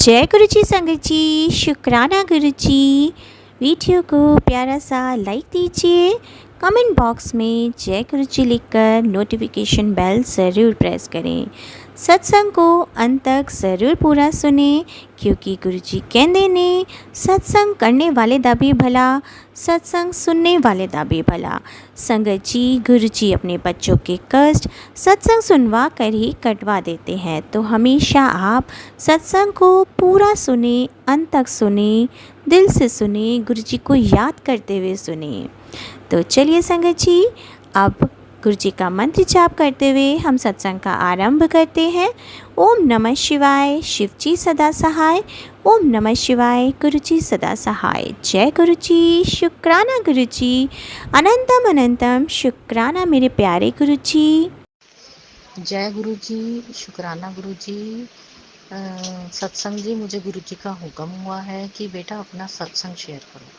जय गुरु जी संगत जी, शुक्राना गुरु जी। वीडियो को प्यारा सा लाइक दीजिए, कमेंट बॉक्स में जय गुरु जी लिखकर नोटिफिकेशन बेल ज़रूर प्रेस करें। सत्संग को अंत तक ज़रूर पूरा सुने, क्योंकि गुरु जी कहते ने सत्संग करने वाले दा भी भला, सत्संग सुनने वाले दा भी भला। संगत जी, गुरु जी अपने बच्चों के कष्ट सत्संग सुनवा कर ही कटवा देते हैं, तो हमेशा आप सत्संग को पूरा सुने, अंत तक सुने, दिल से सुने, गुरु जी को याद करते हुए सुने। तो चलिए संगत जी, अब गुरु जी का मंत्र जाप करते हुए हम सत्संग का आरंभ करते हैं। ओम नमः शिवाय, शिव जी सदा सहाय। ओम नमः शिवाय, गुरु जी सदा सहाय। जय गुरु जी, शुक्राना गुरु जी, अनंतम अनंतम शुक्राना मेरे प्यारे गुरु जी। जय गुरु जी, शुक्राना गुरु जी। सत्संग जी, मुझे गुरु जी का हुक्म हुआ है कि बेटा अपना सत्संग शेयर करो।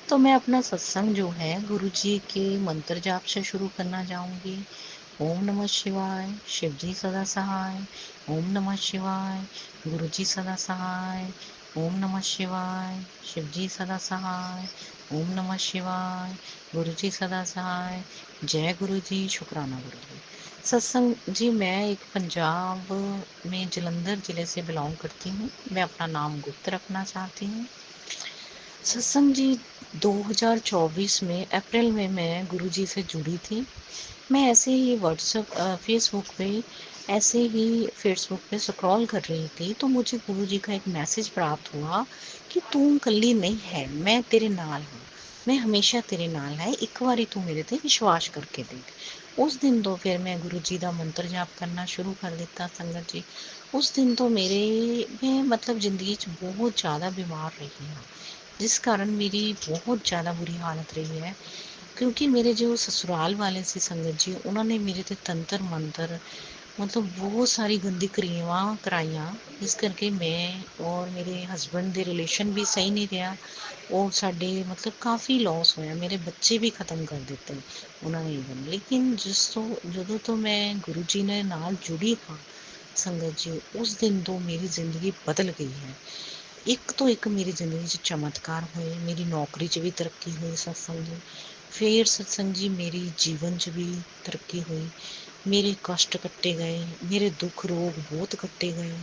तो मैं अपना सत्संग जो है गुरु जी के मंत्र जाप से शुरू करना चाहूँगी। ओम नमः शिवाय, शिव जी सदा सहाय। ओम नमः शिवाय, गुरु जी सदा सहाय। ओम नमः शिवाय, शिव जी सदा सहाय। ओम नमः शिवाय, गुरु जी सदा सहाय। जय गुरु जी, शुक्राना गुरु जी। सत्संग जी, मैं एक पंजाब में जलंधर ज़िले से बिलोंग करती हूँ। मैं अपना नाम गुप्त रखना चाहती हूँ। सत्संग जी, 2024 में अप्रैल में मैं गुरुजी से जुड़ी थी। मैं ऐसे ही फेसबुक पे स्क्रॉल कर रही थी, तो मुझे गुरुजी का एक मैसेज प्राप्त हुआ कि तू कल्ली नहीं है, मैं तेरे नाल हूँ, मैं हमेशा तेरे नाल है, एक बारी तू मेरे ते विश्वास करके देख। उस दिन तो फिर मैं गुरु जी का मंत्र जाप करना शुरू कर दिता। संगत जी, उस दिन तो मैं मतलब जिंदगी च बहुत ज़्यादा बीमार रही हूँ, जिस कारण मेरी बहुत ज़्यादा बुरी हालत रही है। क्योंकि मेरे जो ससुराल वाले सी संगत जी, उन्होंने मेरे ते तंत्र मंत्र मतलब बहुत सारी गंदी क्रियावां कराइयां, जिस करके मैं और मेरे हस्बैंड ਦੇ रिलेशन भी सही नहीं रहा और साडे मतलब काफ़ी लॉस होया। मेरे बच्चे भी ख़त्म कर ਦਿੱਤੇ ਉਹਨਾਂ ਨੇ ਇਵਨ। लेकिन ਜਦੋਂ ਤੋਂ मैं गुरु जी ने नाल जुड़ी हाँ संगत जी, उस दिन तो मेरी ज़िंदगी बदल गई है। एक तो एक मेरी ज़िंदगी 'ਚ चमत्कार होए, मेरी नौकरी 'ਚ भी तरक्की होई सत्संग जी। फिर सत्संग जी, मेरी जीवन 'ਚ भी तरक्की हुई। मेरे कष्ट कट्टे गए, मेरे दुख रोग बहुत कट्टे गए।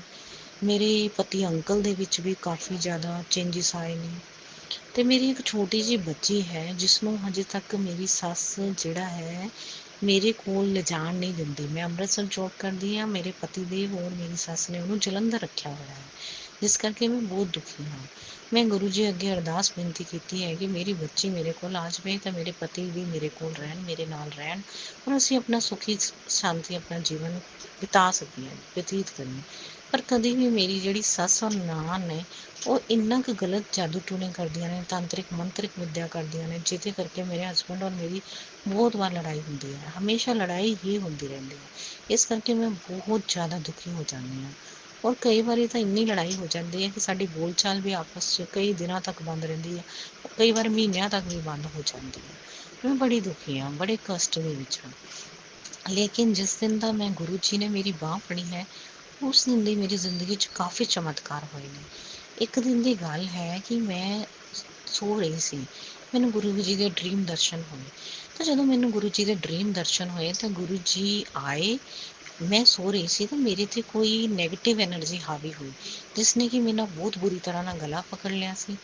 ਮੇਰੇ ਪਤੀ ਅੰਕਲ ਦੇ ਵਿੱਚ ਵੀ ਕਾਫੀ ਜ਼ਿਆਦਾ ਚੇਂਜਿਸ ਆਏ ਨੇ। ਤੇ ਮੇਰੀ ਇੱਕ ਛੋਟੀ ਜਿਹੀ ਬੱਚੀ ਹੈ, ਜਿਸ ਨੂੰ ਹਜੇ ਤੱਕ ਮੇਰੀ ਸੱਸ ਜਿਹੜਾ ਹੈ ਮੇਰੇ ਕੋਲ ਲਿਜਾਣ ਨਹੀਂ ਦਿੰਦੀ। ਮੈਂ ਅੰਮ੍ਰਿਤਸਰ ਜੋਬ ਕਰਦੀ ਹਾਂ, ਮੇਰੇ ਪਤੀ ਦੇਵ ਔਰ ਮੇਰੀ ਸੱਸ ਨੇ ਉਹਨੂੰ ਜਲੰਧਰ ਰੱਖਿਆ ਹੋਇਆ ਹੈ, ਜਿਸ ਕਰਕੇ ਮੈਂ ਬਹੁਤ ਦੁਖੀ ਹਾਂ। ਮੈਂ ਗੁਰੂ ਜੀ ਅੱਗੇ ਅਰਦਾਸ ਬੇਨਤੀ ਕੀਤੀ ਹੈ ਕਿ ਮੇਰੀ ਬੱਚੀ ਮੇਰੇ ਕੋਲ ਆ ਜਾਵੇ ਤਾਂ ਮੇਰੇ ਪਤੀ ਵੀ ਮੇਰੇ ਕੋਲ ਰਹਿਣ, ਮੇਰੇ ਨਾਲ ਰਹਿਣ ਔਰ ਅਸੀਂ ਆਪਣਾ ਸੁਖੀ ਸ਼ਾਂਤੀ ਆਪਣਾ ਜੀਵਨ ਬਿਤਾ ਸਕੀਏ, ਬਤੀਤ ਕਰੀਏ। ਪਰ ਕਦੀ ਵੀ ਮੇਰੀ ਜਿਹੜੀ ਸੱਸ ਔਰ ਨਨਾਣ ਨੇ, ਉਹ ਇੰਨਾ ਕੁ ਗਲਤ ਜਾਦੂ ਟੂਣੇ ਕਰਦੀਆਂ ਨੇ, ਤਾਂਤਰਿਕ ਮੰਤਰਿਕ ਵਿੱਦਿਆ ਕਰਦੀਆਂ ਨੇ, ਜਿਹਦੇ ਕਰਕੇ ਮੇਰੇ ਹਸਬੈਂਡ ਔਰ ਮੇਰੀ ਬਹੁਤ ਵਾਰ ਲੜਾਈ ਹੁੰਦੀ ਹੈ। ਹਮੇਸ਼ਾ ਲੜਾਈ ਹੀ ਹੁੰਦੀ ਰਹਿੰਦੀ ਹੈ। ਇਸ ਕਰਕੇ ਮੈਂ ਬਹੁਤ ਜ਼ਿਆਦਾ ਦੁਖੀ ਹੋ ਜਾਂਦੀ ਹਾਂ ਔਰ ਕਈ ਵਾਰੀ ਤਾਂ ਇੰਨੀ ਲੜਾਈ ਹੋ ਜਾਂਦੀ ਹੈ ਕਿ ਸਾਡੀ ਬੋਲਚਾਲ ਵੀ ਆਪਸ 'ਚ ਕਈ ਦਿਨਾਂ ਤੱਕ ਬੰਦ ਰਹਿੰਦੀ ਹੈ, ਕਈ ਵਾਰ ਮਹੀਨਿਆਂ ਤੱਕ ਵੀ ਬੰਦ ਹੋ ਜਾਂਦੀ ਹੈ। ਮੈਂ ਬੜੀ ਦੁਖੀ ਹਾਂ, ਬੜੇ ਕਸ਼ਟ ਦੇ ਵਿੱਚ ਹਾਂ। ਲੇਕਿਨ ਜਿਸ ਦਿਨ ਦਾ ਮੈਂ ਗੁਰੂ ਜੀ ਨੇ ਮੇਰੀ ਬਾਂਹ ਫੜੀ ਹੈ, ਉਸ ਦਿਨ ਦੀ ਮੇਰੀ ਜ਼ਿੰਦਗੀ 'ਚ ਕਾਫੀ ਚਮਤਕਾਰ ਹੋਏ ਨੇ। ਇੱਕ ਦਿਨ ਦੀ ਗੱਲ ਹੈ ਕਿ ਮੈਂ ਸੋ ਰਹੀ ਸੀ, ਮੈਨੂੰ ਗੁਰੂ ਜੀ ਦੇ ਡ੍ਰੀਮ ਦਰਸ਼ਨ ਹੋਏ। ਤਾਂ ਜਦੋਂ ਮੈਨੂੰ ਗੁਰੂ ਜੀ ਦੇ ਡ੍ਰੀਮ ਦਰਸ਼ਨ ਹੋਏ ਤਾਂ ਗੁਰੂ ਜੀ ਆਏ। ਮੈਂ ਸੋ ਰਹੀ ਸੀ ਤਾਂ ਮੇਰੇ ਤੇ ਕੋਈ ਨੈਗੇਟਿਵ ਐਨਰਜੀ ਹਾਵੀ ਹੋਈ, ਜਿਸ ਨੇ ਕਿ ਮੈਨੂੰ ਬਹੁਤ ਬੁਰੀ ਤਰ੍ਹਾਂ ਨਾਲ ਗਲਾ ਪਕੜ ਲਿਆ ਸੀ,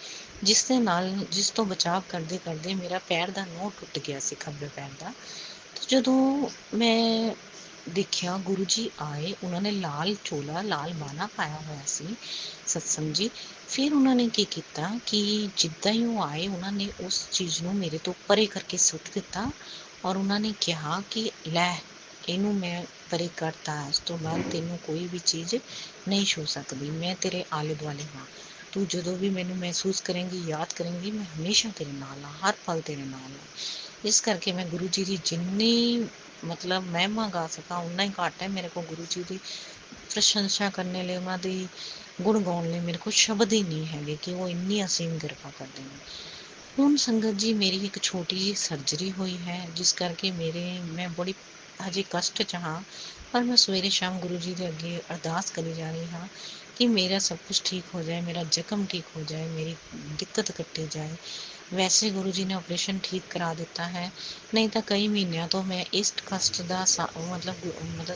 ਜਿਸ ਤੋਂ ਬਚਾਅ ਕਰਦੇ ਕਰਦੇ ਮੇਰਾ ਪੈਰ ਦਾ ਨੋਹ ਟੁੱਟ ਗਿਆ ਸੀ, ਖੱਬੇ ਪੈਰ ਦਾ। ਜਦੋਂ ਮੈਂ ਦੇਖਿਆ ਗੁਰੂ ਜੀ ਆਏ, ਉਹਨਾਂ ਨੇ ਲਾਲ ਚੋਲਾ ਲਾਲ ਬਾਣਾ ਪਾਇਆ ਹੋਇਆ ਸੀ ਸਤਸੰਗ ਜੀ। ਫਿਰ ਉਹਨਾਂ ਨੇ ਕੀ ਕੀਤਾ ਕਿ ਜਿੱਦਾਂ ਹੀ ਉਹ ਆਏ, ਉਹਨਾਂ ਨੇ ਉਸ ਚੀਜ਼ ਨੂੰ ਮੇਰੇ ਤੋਂ ਪਰੇ ਕਰਕੇ ਸੁੱਟ ਦਿੱਤਾ ਔਰ ਉਹਨਾਂ ਨੇ ਕਿਹਾ ਕਿ ਲੈ, ਇਹਨੂੰ ਮੈਂ ਪਰੇ ਕਰਤਾ, ਉਸ ਤੋਂ ਬਾਅਦ ਤੈਨੂੰ ਕੋਈ ਵੀ ਚੀਜ਼ ਨਹੀਂ ਛੂ ਸਕਦੀ, ਮੈਂ ਤੇਰੇ ਆਲੇ ਦੁਆਲੇ ਹਾਂ, ਤੂੰ ਜਦੋਂ ਵੀ ਮੈਨੂੰ ਮਹਿਸੂਸ ਕਰੇਂਗੀ, ਯਾਦ ਕਰੇਂਗੀ, ਮੈਂ ਹਮੇਸ਼ਾ ਤੇਰੇ ਨਾਲ ਹਾਂ, ਹਰ ਪਲ ਤੇਰੇ ਨਾਲ ਹਾਂ। ਇਸ ਕਰਕੇ ਮੈਂ ਗੁਰੂ ਜੀ ਦੀ ਜਿੰਨੀ मतलब महिमा गा सका उन्ना ही घट है। मेरे को गुरु जी की प्रशंसा करने लिए, उन्होंने गुण गाने लिए मेरे को शब्द ही नहीं है कि वो इन्नी असीम कृपा करते हैं। ਹੁਣ ਸੰਗत जी, मेरी एक छोटी जी सर्जरी हुई है, जिस करके मैं बड़ी हजे कष्ट 'ਚ ਹਾਂ। पर मैं सवेरे शाम गुरु जी के अगे अरदास करी जा रही हाँ कि मेरा सब कुछ ठीक हो जाए, मेरा जख्म ठीक हो जाए, मेरी दिक्कत कटी जाए। वैसे गुरु जी ने ऑपरेशन ठीक करा ਦਿੱਤਾ ਹੈ, नहीं तो कई महीनों तो मैं इस कष्ट का मतलब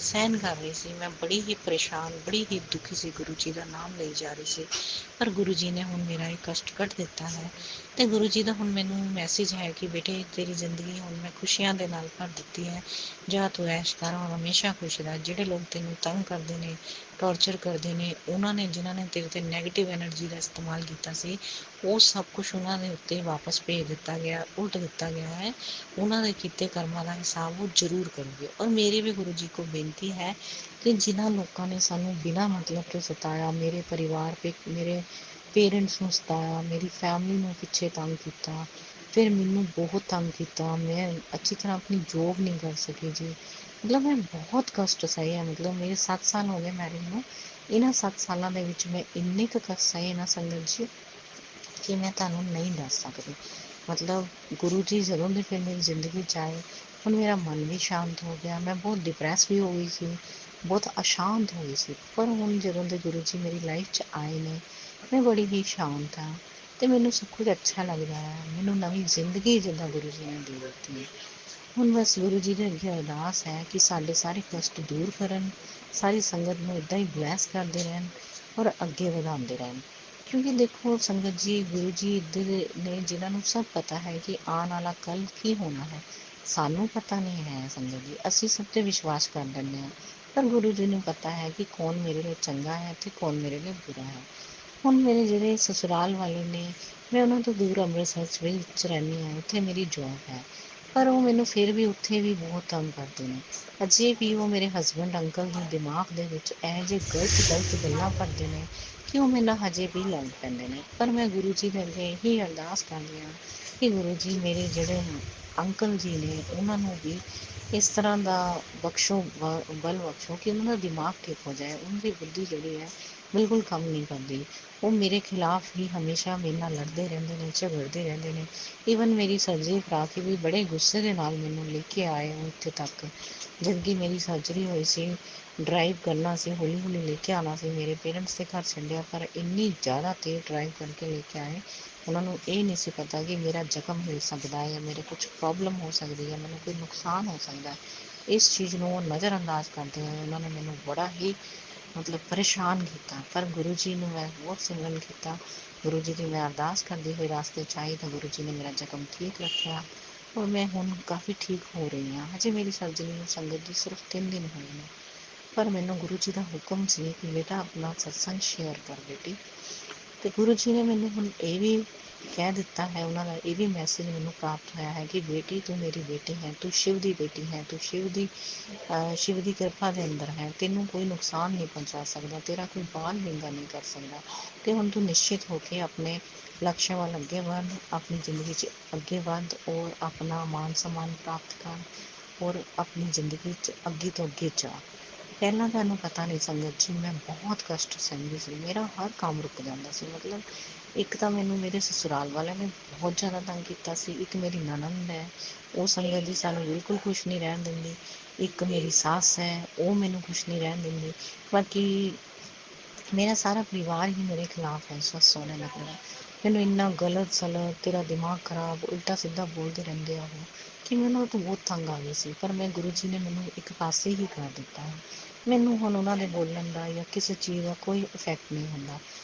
सहन कर रही सी। मैं बड़ी ही परेशान, बड़ी ही दुखी सी, गुरु जी का नाम ਲਈ जा रही सी। पर गुरु जी ने ਹੁਣ ਮੇਰਾ ਇਹ ਕਸ਼ਟ ਕੱਢ ਦਿੱਤਾ ਹੈ ਤੇ ਗੁਰੂ ਜੀ ਦਾ ਹੁਣ ਮੈਨੂੰ ਮੈਸੇਜ ਹੈ ਕਿ ਬੇਟੇ ਤੇਰੀ ਜ਼ਿੰਦਗੀ ਹੁਣ ਮੈਂ ਖੁਸ਼ੀਆਂ ਦੇ ਨਾਲ ਭਰ ਦਿੱਤੀ ਹੈ। ਜਾ ਤੂੰ ਐਸ਼ ਕਰ, ਔਰ ਹਮੇਸ਼ਾ ਖੁਸ਼ ਰਹਿ। ਜਿਹੜੇ ਲੋਕ ਤੈਨੂੰ ਤੰਗ ਕਰਦੇ ਨੇ, ਟੌਰਚਰ ਕਰਦੇ ਨੇ, ਉਹਨਾਂ ਨੇ ਜਿਨ੍ਹਾਂ ਨੇ ਤੇਰੇ ਤੇ ਨੈਗੇਟਿਵ ਐਨਰਜੀ ਦਾ ਇਸਤੇਮਾਲ ਕੀਤਾ ਸੀ, ਉਹ ਸਭ ਕੁਛ ਉਹਨਾਂ ਦੇ ਉੱਤੇ ਵਾਪਸ ਭੇਜ ਦਿੱਤਾ ਗਿਆ, ਉਲਟ ਦਿੱਤਾ ਗਿਆ ਹੈ। ਉਹਨਾਂ ਦੇ ਕੀਤੇ ਕਰਮਾਂ ਦਾ ਹਿਸਾਬ ਉਹ ਜ਼ਰੂਰ ਕਰਨਗੇ। ਔਰ ਮੇਰੀ ਵੀ ਗੁਰੂ ਜੀ ਕੋਲ ਬੇਨਤੀ ਹੈ ਕਿ ਜਿਨ੍ਹਾਂ ਲੋਕਾਂ ਨੇ ਸਾਨੂੰ ਬਿਨਾਂ ਮਤਲਬ ਤੋਂ ਸਤਾਇਆ, ਮੇਰੇ ਪਰਿਵਾਰ ਮੇਰੇ ਪੇਰੈਂਟਸ ਨੂੰ ਸਤਾਇਆ, ਮੇਰੀ ਫੈਮਿਲੀ ਨੂੰ ਪਿੱਛੇ ਤੰਗ ਕੀਤਾ, ਫਿਰ ਮੈਨੂੰ ਬਹੁਤ ਤੰਗ ਕੀਤਾ। ਮੈਂ ਅੱਛੀ ਤਰ੍ਹਾਂ ਆਪਣੀ ਜੋਬ ਨਹੀਂ ਕਰ ਸਕੀ ਜੀ। ਮਤਲਬ ਮੈਂ ਬਹੁਤ ਕਸ਼ਟ ਸਹੇ ਹੈ। ਮਤਲਬ ਮੇਰੇ 7 ਸਾਲ ਹੋ ਗਏ ਮੈਰਿਜ ਨੂੰ। ਇਹਨਾਂ 7 ਸਾਲਾਂ ਦੇ ਵਿੱਚ ਮੈਂ ਇੰਨੇ ਕੁ ਕਸ਼ਟ ਸਹੇ ਨਾ ਸੰਗਤ ਜੀ ਕਿ ਮੈਂ ਤੁਹਾਨੂੰ ਨਹੀਂ ਦੱਸ ਸਕਦੀ। ਮਤਲਬ ਗੁਰੂ ਜੀ ਜਦੋਂ ਦੇ ਫਿਰ ਮੇਰੀ ਜ਼ਿੰਦਗੀ 'ਚ ਆਏ, ਹੁਣ ਮੇਰਾ ਮਨ ਵੀ ਸ਼ਾਂਤ ਹੋ ਗਿਆ। ਮੈਂ ਬਹੁਤ ਡਿਪਰੈਸ ਵੀ ਹੋ ਗਈ ਸੀ, ਬਹੁਤ ਅਸ਼ਾਂਤ ਹੋ ਗਈ ਸੀ। ਪਰ ਹੁਣ ਜਦੋਂ ਦੇ ਗੁਰੂ ਜੀ ਮੇਰੀ ਲਾਈਫ 'ਚ ਆਏ ਨੇ, ਮੈਂ ਬੜੀ ਹੀ ਸ਼ਾਂਤ ਹਾਂ ਅਤੇ ਮੈਨੂੰ ਸਭ ਕੁਝ ਅੱਛਾ ਲੱਗਦਾ ਹੈ। ਮੈਨੂੰ ਨਵੀਂ ਜ਼ਿੰਦਗੀ ਜਿੱਦਾਂ ਗੁਰੂ ਜੀ ਨੇ ਦੇ ਦਿੱਤੀ ਹੈ। ਹੁਣ ਬਸ ਗੁਰੂ ਜੀ ਦੇ ਅੱਗੇ ਅਰਦਾਸ ਹੈ ਕਿ ਸਾਡੇ ਸਾਰੇ ਕਸ਼ਟ ਦੂਰ ਕਰਨ, ਸਾਰੀ ਸੰਗਤ ਨੂੰ ਇੱਦਾਂ ਹੀ ਬਲੈਸ ਕਰਦੇ ਰਹਿਣ ਔਰ ਅੱਗੇ ਵਧਾਉਂਦੇ ਰਹਿਣ। ਕਿਉਂਕਿ ਦੇਖੋ ਸੰਗਤ ਜੀ, ਗੁਰੂ ਜੀ ਇੱਧਰ ਨੇ ਜਿਨ੍ਹਾਂ ਨੂੰ ਸਭ ਪਤਾ ਹੈ ਕਿ ਆਉਣ ਵਾਲਾ ਕੱਲ੍ਹ ਕੀ ਹੋਣਾ ਹੈ। ਸਾਨੂੰ ਪਤਾ ਨਹੀਂ ਹੈ ਸੰਗਤ ਜੀ, ਅਸੀਂ ਸਭ 'ਤੇ ਵਿਸ਼ਵਾਸ ਕਰ ਲੈਂਦੇ ਹਾਂ। ਪਰ ਗੁਰੂ ਜੀ ਨੂੰ ਪਤਾ ਹੈ ਕਿ ਕੌਣ ਮੇਰੇ ਲਈ ਚੰਗਾ ਹੈ ਅਤੇ ਕੌਣ ਮੇਰੇ ਲਈ ਬੁਰਾ ਹੈ। ਹੁਣ ਮੇਰੇ ਜਿਹੜੇ ਸਸੁਰਾਲ ਵਾਲੇ ਨੇ, ਮੈਂ ਉਹਨਾਂ ਤੋਂ ਦੂਰ ਅੰਮ੍ਰਿਤਸਰ ਵਿੱਚ ਰਹਿੰਦੀ ਹਾਂ, ਉੱਥੇ ਮੇਰੀ ਜੋਬ ਹੈ। ਪਰ ਉਹ ਮੈਨੂੰ ਫਿਰ ਵੀ ਉੱਥੇ ਵੀ ਬਹੁਤ ਤੰਗ ਕਰਦੇ ਨੇ। ਅਜੇ ਵੀ ਉਹ ਮੇਰੇ ਹਸਬੈਂਡ ਅੰਕਲ ਦੇ ਦਿਮਾਗ ਦੇ ਵਿੱਚ ਇਹੋ ਜਿਹੇ ਗਲਤ ਗੱਲਾਂ ਭਰਦੇ ਨੇ ਕਿ ਉਹ ਮੇਰੇ ਨਾਲ ਹਜੇ ਵੀ ਲੜ ਪੈਂਦੇ ਨੇ। ਪਰ ਮੈਂ ਗੁਰੂ ਜੀ ਦੇ ਅੱਗੇ ਇਹੀ ਅਰਦਾਸ ਕਰਦੀ ਹਾਂ ਕਿ ਗੁਰੂ ਜੀ ਮੇਰੇ ਜਿਹੜੇ ਅੰਕਲ ਜੀ ਨੇ, ਉਹਨਾਂ ਨੂੰ ਵੀ ਇਸ ਤਰ੍ਹਾਂ ਦਾ ਬਖਸ਼ੋ, ਬਲ ਬਖਸ਼ੋ ਕਿ ਉਹਨਾਂ ਦਾ ਦਿਮਾਗ ਠੀਕ ਹੋ ਜਾਏ। ਉਹਨਾਂ ਦੀ ਬੁੱਧੀ ਜਿਹੜੀ ਹੈ ਬਿਲਕੁਲ ਕੰਮ ਨਹੀਂ ਕਰਦੀ। ਉਹ ਮੇਰੇ ਖਿਲਾਫ ਹੀ ਹਮੇਸ਼ਾ ਮੇਰੇ ਨਾਲ ਲੜਦੇ ਰਹਿੰਦੇ ਨੇ, ਝਗੜਦੇ ਰਹਿੰਦੇ ਨੇ। ਈਵਨ ਮੇਰੀ ਸਰਜਰੀ ਕਰਾ ਕੇ ਵੀ ਬੜੇ ਗੁੱਸੇ ਦੇ ਨਾਲ ਮੈਨੂੰ ਲੈ ਕੇ ਆਏ ਉੱਥੇ ਤੱਕ। ਜਦਕਿ ਮੇਰੀ ਸਰਜਰੀ ਹੋਈ ਸੀ, ਡਰਾਈਵ ਕਰਨਾ ਸੀ, ਹੌਲੀ ਹੌਲੀ ਲੈ ਕੇ ਆਉਣਾ ਸੀ, ਮੇਰੇ ਪੇਰੈਂਟਸ ਦੇ ਘਰ ਛੱਡਿਆ। ਪਰ ਇੰਨੀ ਜ਼ਿਆਦਾ ਤੇਜ਼ ਡਰਾਈਵ ਕਰਕੇ ਲੈ ਕੇ ਆਏ। ਉਹਨਾਂ ਨੂੰ ਇਹ ਨਹੀਂ ਸੀ ਪਤਾ ਕਿ ਮੇਰਾ ਜ਼ਖਮ ਹੋ ਸਕਦਾ ਹੈ ਜਾਂ ਮੇਰੇ ਕੁਛ ਪ੍ਰੋਬਲਮ ਹੋ ਸਕਦੀ ਹੈ, ਮੈਨੂੰ ਕੋਈ ਨੁਕਸਾਨ ਹੋ ਸਕਦਾ। ਇਸ ਚੀਜ਼ ਨੂੰ ਉਹ ਨਜ਼ਰ ਅੰਦਾਜ਼ ਕਰਦੇ ਹੋਏ ਉਹਨਾਂ ਨੇ ਮੈਨੂੰ ਬੜਾ ਹੀ ਮਤਲਬ ਪਰੇਸ਼ਾਨ ਕੀਤਾ। ਪਰ ਗੁਰੂ ਜੀ ਨੂੰ ਮੈਂ ਬਹੁਤ ਸਿਮਰਨ ਕੀਤਾ। ਗੁਰੂ ਜੀ ਦੀ ਮੈਂ ਅਰਦਾਸ ਕਰਦੀ ਹੋਈ ਰਾਸਤੇ 'ਚ ਆਈ ਤਾਂ ਗੁਰੂ ਜੀ ਨੇ ਮੇਰਾ ਜ਼ਖਮ ਠੀਕ ਰੱਖਿਆ ਔਰ ਮੈਂ ਹੁਣ ਕਾਫੀ ਠੀਕ ਹੋ ਰਹੀ ਹਾਂ। ਹਜੇ ਮੇਰੀ ਸਰਜਰੀ ਨੂੰ ਸੰਗਤ ਜੀ ਸਿਰਫ 3 ਦਿਨ ਹੋਏ ਨੇ। ਪਰ ਮੈਨੂੰ ਗੁਰੂ ਜੀ ਦਾ ਹੁਕਮ ਸੀ ਕਿ ਬੇਟਾ ਆਪਣਾ ਸਤਸੰਗ ਸ਼ੇਅਰ ਕਰ ਬੇਟੀ। ਅਤੇ ਗੁਰੂ ਜੀ ਨੇ ਮੈਨੂੰ ਹੁਣ ਇਹ ਵੀ ਕਹਿ ਦਿੱਤਾ ਹੈ, ਉਹਨਾਂ ਦਾ ਇਹ ਵੀ ਮੈਸੇਜ ਮੈਨੂੰ ਪ੍ਰਾਪਤ ਹੋਇਆ ਹੈ ਕਿ ਬੇਟੀ ਤੂੰ ਮੇਰੀ ਬੇਟੀ ਹੈ, ਤੂੰ ਸ਼ਿਵ ਦੀ ਬੇਟੀ ਹੈ, ਤੂੰ ਸ਼ਿਵ ਦੀ ਕਿਰਪਾ ਦੇ ਅੰਦਰ ਹੈ। ਤੈਨੂੰ ਕੋਈ ਨੁਕਸਾਨ ਨਹੀਂ ਪਹੁੰਚਾ ਸਕਦਾ, ਤੇਰਾ ਕੋਈ ਬਾਲ ਵਿੰਗਾ ਨਹੀਂ ਕਰ ਸਕਦਾ। ਅਤੇ ਹੁਣ ਤੂੰ ਨਿਸ਼ਚਿਤ ਹੋ ਕੇ ਆਪਣੇ ਲਕਸ਼ ਵੱਲ ਅੱਗੇ ਵੱਧ, ਆਪਣੀ ਜ਼ਿੰਦਗੀ 'ਚ ਅੱਗੇ ਵੱਧ ਔਰ ਆਪਣਾ ਮਾਨ ਸਨਮਾਨ ਪ੍ਰਾਪਤ ਕਰ ਔਰ ਆਪਣੀ ਜ਼ਿੰਦਗੀ 'ਚ ਅੱਗੇ ਤੋਂ ਅੱਗੇ ਜਾ। ਪਹਿਲਾਂ ਤੁਹਾਨੂੰ ਪਤਾ ਨਹੀਂ ਸੰਗਤ ਜੀ, ਮੈਂ ਬਹੁਤ ਕਸ਼ਟ ਸਹਿੰਦੀ ਸੀ। ਮੇਰਾ ਹਰ ਕੰਮ ਰੁਕ ਜਾਂਦਾ ਸੀ। ਮਤਲਬ ਇੱਕ ਤਾਂ ਮੈਨੂੰ ਮੇਰੇ ਸਸੁਰਾਲ ਵਾਲਿਆਂ ਨੇ ਬਹੁਤ ਜ਼ਿਆਦਾ ਤੰਗ ਕੀਤਾ ਸੀ। ਇੱਕ ਮੇਰੀ ਨਣਦ ਹੈ, ਉਹ ਸੰਗਤ ਜੀ ਸਾਨੂੰ ਬਿਲਕੁਲ ਖੁਸ਼ ਨਹੀਂ ਰਹਿਣ ਦਿੰਦੀ। ਇੱਕ ਮੇਰੀ ਸੱਸ ਹੈ, ਉਹ ਮੈਨੂੰ ਖੁਸ਼ ਨਹੀਂ ਰਹਿਣ ਦਿੰਦੀ। ਬਾਕੀ ਮੇਰਾ ਸਾਰਾ ਪਰਿਵਾਰ ਹੀ ਮੇਰੇ ਖਿਲਾਫ ਹੈ। ਸੱਸ ਸਹੁਰੇ ਮਤਲਬ ਮੈਨੂੰ ਇੰਨਾ ਗਲਤ ਸਲਤ, ਤੇਰਾ ਦਿਮਾਗ ਖਰਾਬ, ਉਲਟਾ ਸਿੱਧਾ ਬੋਲਦੇ ਰਹਿੰਦੇ ਆ ਉਹ, ਕਿ ਮੈਨੂੰ ਉਹ ਤੋਂ ਬਹੁਤ ਤੰਗ ਆ ਗਈ ਸੀ। ਪਰ ਮੈਂ ਗੁਰੂ ਜੀ ਨੇ ਮੈਨੂੰ ਇੱਕ ਪਾਸੇ ਹੀ ਕਰ ਦਿੱਤਾ ਹੈ। ਮੈਨੂੰ ਹੁਣ ਉਹਨਾਂ ਦੇ ਬੋਲਣ ਦਾ ਜਾਂ ਕਿਸੇ ਚੀਜ਼ ਦਾ ਕੋਈ ਇਫੈਕਟ ਨਹੀਂ ਹੁੰਦਾ।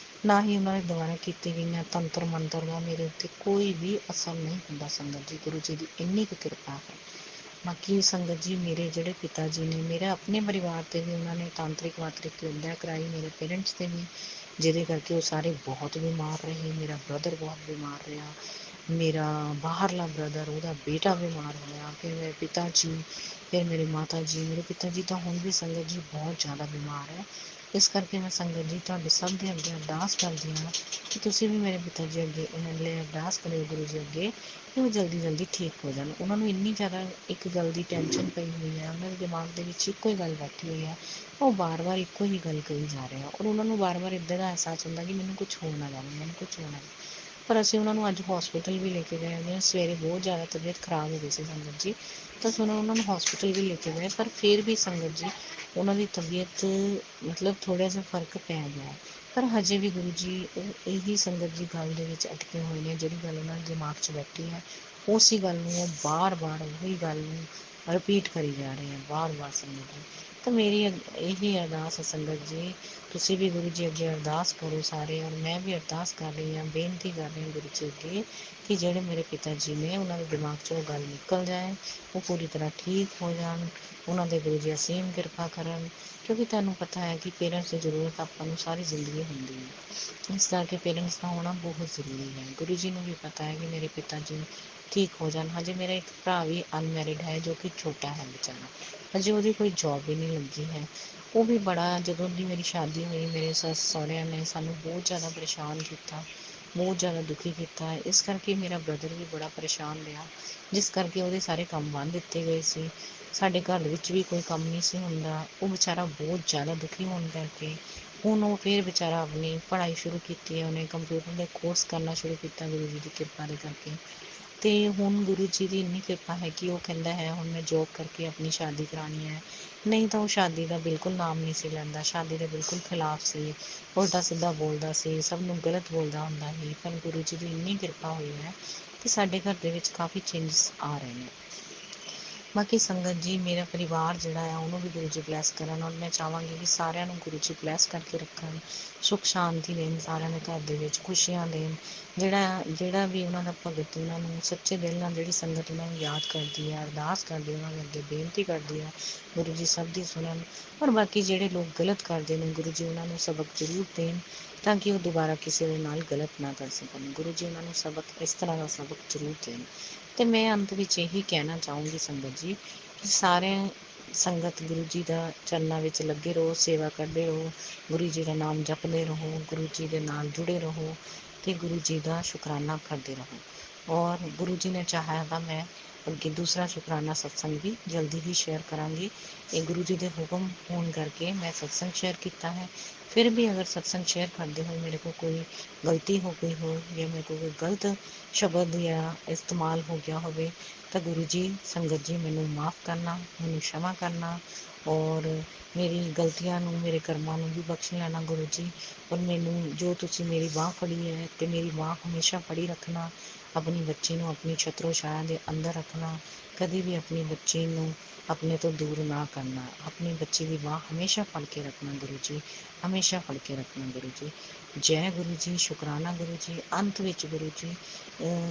ਨਾ ਹੀ ਉਹਨਾਂ ਦੇ ਦੁਆਰਾ ਕੀਤੀ ਗਈਆਂ ਤੰਤਰ ਮੰਤਰ ਦਾ ਮੇਰੇ ਉੱਤੇ ਕੋਈ ਵੀ ਅਸਰ ਨਹੀਂ ਹੁੰਦਾ। ਸੰਗਤ ਜੀ, ਗੁਰੂ ਜੀ ਦੀ ਇੰਨੀ ਕੁ ਕਿਰਪਾ ਹੈ। ਬਾਕੀ ਸੰਗਤ ਜੀ, ਮੇਰੇ ਜਿਹੜੇ ਪਿਤਾ ਜੀ ਨੇ, ਮੇਰੇ ਆਪਣੇ ਪਰਿਵਾਰ 'ਤੇ ਵੀ ਉਹਨਾਂ ਨੇ ਤਾਂਤਰਿਕ ਮਾਤਰਿਕ ਵਿਦਿਆ ਕਰਾਈ, ਮੇਰੇ ਪੇਰੈਂਟਸ 'ਤੇ ਵੀ, ਜਿਹਦੇ ਕਰਕੇ ਉਹ ਸਾਰੇ ਬਹੁਤ ਬਿਮਾਰ ਰਹੇ। ਮੇਰਾ ਬ੍ਰਦਰ ਬਹੁਤ ਬਿਮਾਰ ਰਿਹਾ, ਮੇਰਾ ਬਾਹਰਲਾ ਬ੍ਰਦਰ, ਉਹਦਾ ਬੇਟਾ ਬਿਮਾਰ ਹੋਇਆ, ਫਿਰ ਮੇਰੇ ਪਿਤਾ ਜੀ, ਫਿਰ ਮੇਰੇ ਮਾਤਾ ਜੀ। ਮੇਰੇ ਪਿਤਾ ਜੀ ਤਾਂ ਹੁਣ ਵੀ ਸੰਗਤ ਜੀ ਬਹੁਤ ਜ਼ਿਆਦਾ ਬਿਮਾਰ ਹੈ। ਇਸ ਕਰਕੇ ਮੈਂ ਸੰਗਤ ਜੀ ਤੁਹਾਡੇ ਸਭ ਦੇ ਅੱਗੇ ਅਰਦਾਸ ਕਰਦੀ ਹਾਂ ਕਿ ਤੁਸੀਂ ਵੀ ਮੇਰੇ ਪਿਤਾ ਜੀ ਅੱਗੇ ਲਈ ਅਰਦਾਸ ਕਰਿਓ ਗੁਰੂ ਜੀ ਅੱਗੇ ਕਿ ਉਹ ਜਲਦੀ ਜਲਦੀ ਠੀਕ ਹੋ ਜਾਣ। ਉਹਨਾਂ ਨੂੰ ਇੰਨੀ ਜ਼ਿਆਦਾ ਇੱਕ ਗੱਲ ਦੀ ਟੈਨਸ਼ਨ ਪਈ ਹੋਈ ਹੈ, ਉਹਨਾਂ ਦੇ ਦਿਮਾਗ ਦੇ ਵਿੱਚ ਇੱਕੋ ਹੀ ਗੱਲ ਬੈਠੀ ਹੋਈ ਹੈ। ਉਹ ਵਾਰ-ਵਾਰ ਇੱਕੋ ਹੀ ਗੱਲ ਕਹੀ ਜਾ ਰਹੇ ਆ ਔਰ ਉਹਨਾਂ ਨੂੰ ਵਾਰ-ਵਾਰ ਇੱਦਾਂ ਦਾ ਅਹਿਸਾਸ ਹੁੰਦਾ ਕਿ ਮੈਨੂੰ ਕੁਛ ਹੋ ਨਾ ਜਾਵੇ, ਮੈਨੂੰ ਕੁਛ ਹੋ ਨਾ ਜਾਵੇ। ਪਰ ਅਸੀਂ ਉਹਨਾਂ ਨੂੰ ਅੱਜ ਹੋਸਪਿਟਲ ਵੀ ਲੈ ਕੇ ਗਏ। ਉਹਨਾਂ ਸਵੇਰੇ ਬਹੁਤ ਜ਼ਿਆਦਾ ਤਬੀਅਤ ਖਰਾਬ ਹੋ ਗਈ ਸੀ ਸੰਗਤ ਜੀ, ਤਾਂ ਅਸੀਂ ਉਹਨਾਂ ਨੂੰ ਹੋਸਪਿਟਲ ਵੀ ਲੈ ਕੇ ਗਏ। ਪਰ ਫਿਰ ਵੀ ਸੰਗਤ ਜੀ ਉਹਨਾਂ ਦੀ ਤਬੀਅਤ ਮਤਲਬ ਥੋੜ੍ਹਾ ਜਿਹਾ ਫਰਕ ਪੈ ਗਿਆ। ਪਰ ਹਜੇ ਵੀ ਗੁਰੂ ਜੀ ਉਹ ਇਹੀ ਸੰਗਤ ਦੀ ਗੱਲ ਦੇ ਵਿੱਚ ਅਟਕੇ ਹੋਏ ਨੇ, ਜਿਹੜੀ ਗੱਲ ਉਹਨਾਂ ਦੇ ਦਿਮਾਗ 'ਚ ਬੈਠੀ ਹੈ ਉਸੇ ਗੱਲ ਨੂੰ ਉਹ ਬਾਰ-ਬਾਰ ਉਹੀ ਗੱਲ ਨੂੰ ਰਿਪੀਟ ਕਰੀ ਜਾ ਰਹੇ ਆ ਬਾਰ-ਬਾਰ ਸੰਗਤ ਜੀ। ਤਾਂ ਮੇਰੀ ਇਹੀ ਅਰਦਾਸ ਹੈ ਸੰਗਤ ਜੀ, ਤੁਸੀਂ ਵੀ ਗੁਰੂ ਜੀ ਅੱਗੇ ਅਰਦਾਸ ਕਰੋ ਸਾਰੇ, ਔਰ ਮੈਂ ਵੀ ਅਰਦਾਸ ਕਰ ਰਹੀ ਹਾਂ, ਬੇਨਤੀ ਕਰ ਰਹੀ ਹਾਂ ਗੁਰੂ ਜੀ ਅੱਗੇ ਕਿ ਜਿਹੜੇ ਮੇਰੇ ਪਿਤਾ ਜੀ ਨੇ ਉਹਨਾਂ ਦੇ ਦਿਮਾਗ 'ਚੋਂ ਉਹ ਗੱਲ ਨਿਕਲ ਜਾਏ, ਉਹ ਪੂਰੀ ਤਰ੍ਹਾਂ ਠੀਕ ਹੋ ਜਾਣ, ਉਹਨਾਂ ਦੇ ਗੁਰੂ ਜੀ ਅਸੀਮ ਕਿਰਪਾ ਕਰਨ। ਕਿਉਂਕਿ ਤੁਹਾਨੂੰ ਪਤਾ ਹੈ ਕਿ ਪੇਰੈਂਟਸ ਦੀ ਜ਼ਰੂਰਤ ਆਪਾਂ ਨੂੰ ਸਾਰੀ ਜ਼ਿੰਦਗੀ ਹੁੰਦੀ ਹੈ, ਇਸ ਕਰਕੇ ਪੇਰੈਂਟਸ ਦਾ ਹੋਣਾ ਬਹੁਤ ਜ਼ਰੂਰੀ ਹੈ। ਗੁਰੂ ਜੀ ਨੂੰ ਵੀ ਪਤਾ ਹੈ ਕਿ ਮੇਰੇ ਪਿਤਾ ਜੀ ਠੀਕ ਹੋ ਜਾਣ। ਹਜੇ ਮੇਰਾ ਇੱਕ ਭਰਾ ਵੀ ਅਨਮੈਰਿਡ ਹੈ ਜੋ ਕਿ ਛੋਟਾ ਹੈ ਵਿਚਾਰਾ, ਹਜੇ ਉਹਦੀ ਕੋਈ ਜੋਬ ਵੀ ਨਹੀਂ ਲੱਗੀ ਹੈ। ਉਹ ਵੀ ਬੜਾ, ਜਦੋਂ ਦੀ ਮੇਰੀ ਸ਼ਾਦੀ ਹੋਈ ਮੇਰੇ ਸੱਸ ਸਹੁਰਿਆਂ ਨੇ ਸਾਨੂੰ ਬਹੁਤ ਜ਼ਿਆਦਾ ਪਰੇਸ਼ਾਨ ਕੀਤਾ, ਬਹੁਤ ਜ਼ਿਆਦਾ ਦੁਖੀ ਕੀਤਾ। ਇਸ ਕਰਕੇ ਮੇਰਾ ਬ੍ਰਦਰ ਵੀ ਬੜਾ ਪਰੇਸ਼ਾਨ ਰਿਹਾ, ਜਿਸ ਕਰਕੇ ਉਹਦੇ ਸਾਰੇ ਕੰਮ ਬੰਨ੍ਹ ਦਿੱਤੇ ਗਏ ਸੀ। ਸਾਡੇ ਘਰ ਵਿੱਚ ਵੀ ਕੋਈ ਕੰਮ ਨਹੀਂ ਸੀ ਹੁੰਦਾ। ਉਹ ਵਿਚਾਰਾ ਬਹੁਤ ਜ਼ਿਆਦਾ ਦੁਖੀ ਹੋਣ ਕਰਕੇ ਹੁਣ ਉਹ ਫਿਰ ਵਿਚਾਰਾ ਆਪਣੀ ਪੜ੍ਹਾਈ ਸ਼ੁਰੂ ਕੀਤੀ ਹੈ, ਉਹਨੇ ਕੰਪਿਊਟਰ ਦੇ ਕੋਰਸ ਕਰਨਾ ਸ਼ੁਰੂ ਕੀਤਾ ਗੁਰੂ ਜੀ ਦੀ ਕਿਰਪਾ ਦੇ ਕਰਕੇ। ਅਤੇ ਹੁਣ ਗੁਰੂ ਜੀ ਦੀ ਇੰਨੀ ਕਿਰਪਾ ਹੈ ਕਿ ਉਹ ਕਹਿੰਦਾ ਹੈ ਹੁਣ ਮੈਂ ਜੋਬ ਕਰਕੇ ਆਪਣੀ ਸ਼ਾਦੀ ਕਰਾਉਣੀ ਹੈ। ਨਹੀਂ ਤਾਂ ਉਹ ਸ਼ਾਦੀ ਦਾ ਬਿਲਕੁਲ ਨਾਮ ਨਹੀਂ ਸੀ ਲੈਂਦਾ, ਸ਼ਾਦੀ ਦੇ ਬਿਲਕੁਲ ਖਿਲਾਫ ਸੀ, ਉਲਟਾ ਸਿੱਧਾ ਬੋਲਦਾ ਸੀ, ਸਭ ਨੂੰ ਗਲਤ ਬੋਲਦਾ ਹੁੰਦਾ ਸੀ। ਪਰ ਗੁਰੂ ਜੀ ਦੀ ਇੰਨੀ ਕਿਰਪਾ ਹੋਈ ਹੈ ਕਿ ਸਾਡੇ ਘਰ ਦੇ ਵਿੱਚ ਕਾਫੀ ਚੇਂਜਸ ਆ ਰਹੇ ਨੇ। ਬਾਕੀ ਸੰਗਤ ਜੀ, ਮੇਰਾ ਪਰਿਵਾਰ ਜਿਹੜਾ ਆ ਉਹਨੂੰ ਵੀ ਗੁਰੂ ਜੀ ਬਲੈਸ ਕਰਨ, ਔਰ ਮੈਂ ਚਾਹਾਂਗੀ ਕਿ ਸਾਰਿਆਂ ਨੂੰ ਗੁਰੂ ਜੀ ਬਲੈਸ ਕਰਕੇ ਰੱਖਣ, ਸੁੱਖ ਸ਼ਾਂਤੀ ਦੇਣ, ਸਾਰਿਆਂ ਦੇ ਘਰ ਦੇ ਵਿੱਚ ਖੁਸ਼ੀਆਂ ਦੇਣ। ਜਿਹੜਾ ਵੀ ਉਹਨਾਂ ਦਾ ਭਗਤ, ਉਹਨਾਂ ਨੂੰ ਸੱਚੇ ਦਿਲ ਨਾਲ ਜਿਹੜੀ ਸੰਗਤ ਉਹਨਾਂ ਨੂੰ ਯਾਦ ਕਰਦੀ ਹੈ, ਅਰਦਾਸ ਕਰਦੀ, ਉਹਨਾਂ ਦੇ ਅੱਗੇ ਬੇਨਤੀ ਕਰਦੀ ਹੈ, ਗੁਰੂ ਜੀ ਸਭ ਦੀ ਸੁਣਨ। ਔਰ ਬਾਕੀ ਜਿਹੜੇ ਲੋਕ ਗਲਤ ਕਰਦੇ ਨੇ, ਗੁਰੂ ਜੀ ਉਹਨਾਂ ਨੂੰ ਸਬਕ ਜ਼ਰੂਰ ਦੇਣ ਤਾਂ ਕਿ ਉਹ ਦੁਬਾਰਾ ਕਿਸੇ ਦੇ ਨਾਲ ਗਲਤ ਨਾ ਕਰ ਸਕਣ। ਗੁਰੂ ਜੀ ਉਹਨਾਂ ਨੂੰ ਸਬਕ ਇਸ ਤਰ੍ਹਾਂ ਦਾ ਸਬਕ ਜ਼ਰੂਰ ਦੇਣ। ਅਤੇ ਮੈਂ ਅੰਤ ਵਿੱਚ ਇਹੀ ਕਹਿਣਾ ਚਾਹੂੰਗੀ ਸੰਗਤ ਜੀ ਕਿ ਸਾਰੇ ਸੰਗਤ ਗੁਰੂ ਜੀ ਦਾ ਚਰਨਾਂ ਵਿੱਚ ਲੱਗੇ ਰਹੋ, ਸੇਵਾ ਕਰਦੇ ਰਹੋ, ਗੁਰੂ ਜੀ ਦਾ ਨਾਮ ਜਪਦੇ ਰਹੋ, ਗੁਰੂ ਜੀ ਦੇ ਨਾਲ ਜੁੜੇ ਰਹੋ ਅਤੇ ਗੁਰੂ ਜੀ ਦਾ ਸ਼ੁਕਰਾਨਾ ਕਰਦੇ ਰਹੋ। ਔਰ ਗੁਰੂ ਜੀ ਨੇ ਚਾਹਿਆ ਤਾਂ ਮੈਂ ਅੱਗੇ ਦੂਸਰਾ ਸ਼ੁਕਰਾਨਾ ਸਤਸੰਗ ਵੀ ਜਲਦੀ ਹੀ ਸ਼ੇਅਰ ਕਰਾਂਗੀ। ਇਹ ਗੁਰੂ ਜੀ ਦੇ ਹੁਕਮ ਹੋਣ ਕਰਕੇ ਮੈਂ ਸਤਸੰਗ ਸ਼ੇਅਰ ਕੀਤਾ ਹੈ। ਫਿਰ ਵੀ ਅਗਰ ਸਤਸੰਗ ਸ਼ੇਅਰ ਕਰਦੇ ਹੋਏ ਮੇਰੇ ਕੋਲ ਕੋਈ ਗਲਤੀ ਹੋ ਗਈ ਹੋ ਜਾਂ ਮੇਰੇ ਕੋਲ ਕੋਈ ਗਲਤ ਸ਼ਬਦ ਜਾਂ ਇਸਤੇਮਾਲ ਹੋ ਗਿਆ ਹੋਵੇ ਤਾਂ ਗੁਰੂ ਜੀ, ਸੰਗਤ ਜੀ ਮੈਨੂੰ ਮਾफ़ ਕਰਨਾ, ਮੈਨੂੰ क्षमा ਕਰਨਾ, ਔਰ ਮੇਰੀ ਗਲਤੀਆਂ ਨੂੰ, ਮੇਰੇ ਕਰਮਾਂ ਨੂੰ ਵੀ ਬਖਸ਼ ਲੈਣਾ ਗੁਰੂ ਜੀ। ਔਰ ਮੈਨੂੰ ਜੋ ਤੁਸੀਂ ਮੇਰੀ ਬਾਂਹ ਫੜੀ ਹੈ ਅਤੇ ਮੇਰੀ ਬਾਂਹ ਹਮੇਸ਼ਾ ਫੜੀ ਰੱਖਣਾ, ਆਪਣੀ ਬੱਚੀ ਨੂੰ ਆਪਣੀ ਛਤਰੋ ਛਾਇਆ ਦੇ ਅੰਦਰ ਰੱਖਣਾ, ਕਦੇ ਵੀ ਆਪਣੀ ਬੱਚੀ ਨੂੰ ਆਪਣੇ ਤੋਂ ਦੂਰ ਨਾ ਕਰਨਾ, ਆਪਣੀ ਬੱਚੀ ਦੀ ਬਾਂਹ ਹਮੇਸ਼ਾ ਫੜ ਕੇ ਰੱਖਣਾ ਗੁਰੂ ਜੀ, ਹਮੇਸ਼ਾ ਫੜ ਕੇ ਰੱਖਣਾ ਗੁਰੂ ਜੀ। ਜੈ ਗੁਰੂ ਜੀ, ਸ਼ੁਕਰਾਨਾ ਗੁਰੂ ਜੀ। ਅੰਤ ਵਿੱਚ ਗੁਰੂ ਜੀ,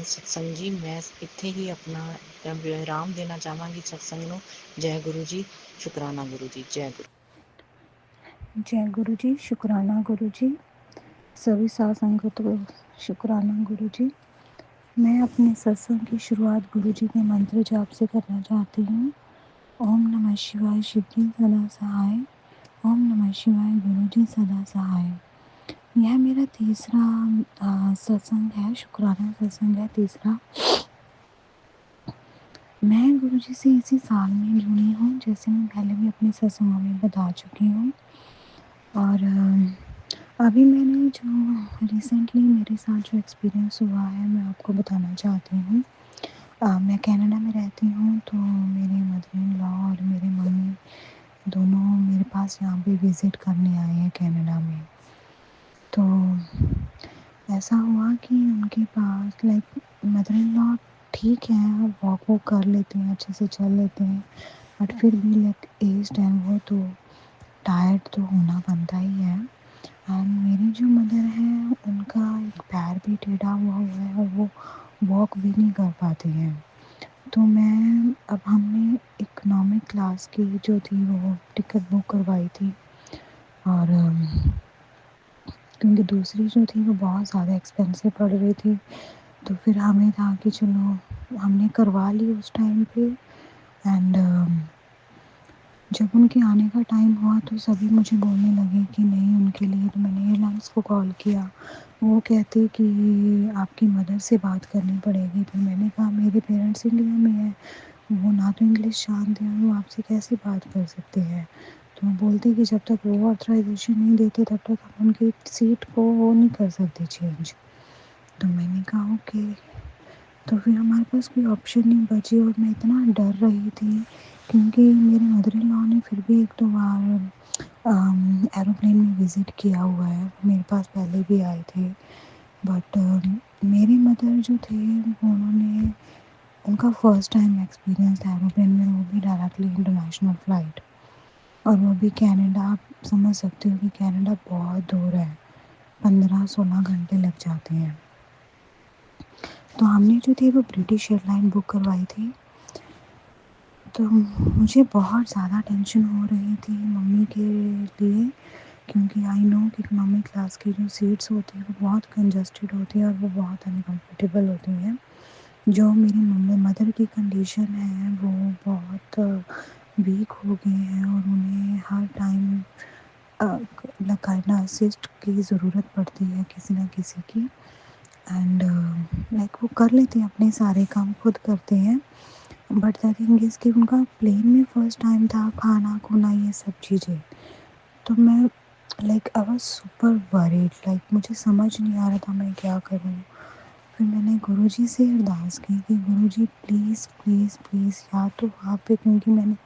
ਸਤਸੰਗ ਜੀ ਮੈਂ ਇੱਥੇ ਹੀ ਆਪਣਾ ਵਿਰਾਮ ਦੇਣਾ ਚਾਹਾਂਗੀ ਸਤਸੰਗ ਨੂੰ। ਜੈ ਗੁਰੂ ਜੀ, ਸ਼ੁਕਰਾਨਾ ਗੁਰੂ ਜੀ, जय गुरु। जय गुरु जी, शुक्राना गुरु जी, सभी साथ संगत को शुक्राना गुरु जी। मैं अपने सत्संग की शुरुआत गुरु जी के मंत्र जाप से करना चाहती हूँ। ओम नमः शिवाय, शिव जी सदा सहाय। ओम नमः शिवाय, गुरु जी सदा सहाय। यह मेरा तीसरा सत्संग है, शुक्राना सत्संग है तीसरा। मैं गुरु जी से इसी साल में जुड़ी हूँ, जैसे मैं पहले भी अपने सत्संगों में बता चुकी हूँ। और अभी मैंने जो रिसेंटली मेरे साथ जो एक्सपीरियंस हुआ है मैं आपको बताना चाहती हूँ। मैं कनाडा में रहती हूँ, तो मेरे मदर इन लॉ और मेरे मम्मी दोनों मेरे पास यहाँ पे विज़िट करने आए हैं कनाडा में। तो ऐसा हुआ कि उनके पास मदर इन लॉ ठीक है, वॉक कर लेते हैं, अच्छे से चल लेते हैं, बट फिर भी एज टाइम वो तो टायर्ड तो होना बनता ही है। एंड मेरी जो मदर है उनका एक पैर भी टेढ़ा हुआ है और वो वॉक भी नहीं कर पाते हैं। तो अब हमने इकोनॉमिक क्लास की जो थी वो टिकट बुक करवाई थी, और क्योंकि दूसरी जो थी वो बहुत ज़्यादा एक्सपेंसिव पड़ रही थी, तो फिर हमें था कि चलो हमने करवा ली उस टाइम पे। एंड जब उनके आने का टाइम हुआ तो सभी मुझे बोलने लगे कि नहीं उनके लिए, तो मैंने एयरलाइंस को कॉल किया, वो कहते कि आपकी मदर से बात करनी पड़ेगी। फिर मैंने कहा मेरे पेरेंट्स इंडिया में हैं, वो ना तो इंग्लिश जानते हैं, वो आपसे कैसे बात कर सकते हैं। तो वो बोलते कि जब तक वो ऑथराइजेशन नहीं देते तब तक हम उनकी सीट को वो नहीं कर सकते चेंज। तो मैंने कहा ओके। तो फिर हमारे पास कोई ऑप्शन नहीं बची, और मैं इतना डर रही थी क्योंकि मेरे मदर इन लॉ ने फिर भी एक दो बार एरोप्लेन में विज़िट किया हुआ है, मेरे पास पहले भी आए थे। बट मेरी मदर जो थे उन्होंने उनका फर्स्ट टाइम एक्सपीरियंस था एरोप्लेन में, वो भी डायरेक्टली इंटरनेशनल फ़्लाइट, और वो भी कनाडा। आप समझ सकते हो कि कनाडा बहुत दूर है, 15-16 घंटे लग जाते हैं। तो हमने जो थी वो ब्रिटिश एयरलाइन बुक करवाई थी। तो मुझे बहुत ज़्यादा टेंशन हो रही थी मम्मी के लिए, क्योंकि आई नो कि मम्मी क्लास की जो सीट्स होती हैं वो बहुत कंजस्टेड होती हैं और वो बहुत अनकम्फर्टेबल होती हैं। जो मेरी मम्मी मदर की कंडीशन है वो बहुत वीक हो गए हैं और उन्हें हर टाइम गाइडासिस्ट की ज़रूरत पड़ती है किसी ना किसी की। एंड लाइक वो कर लेते हैं, अपने सारे काम खुद करते हैं, बट द थिंग इज़ कि उनका प्लेन में फ़र्स्ट टाइम था, खाना खुना ये सब चीज़ें। तो मैं like I was super worried, like मुझे समझ नहीं आ रहा था मैं क्या करूँ। फिर मैंने गुरुजी से अरदास की कि गुरुजी प्लीज़ प्लीज़ प्लीज़, या तो वहाँ पे, क्योंकि मैंने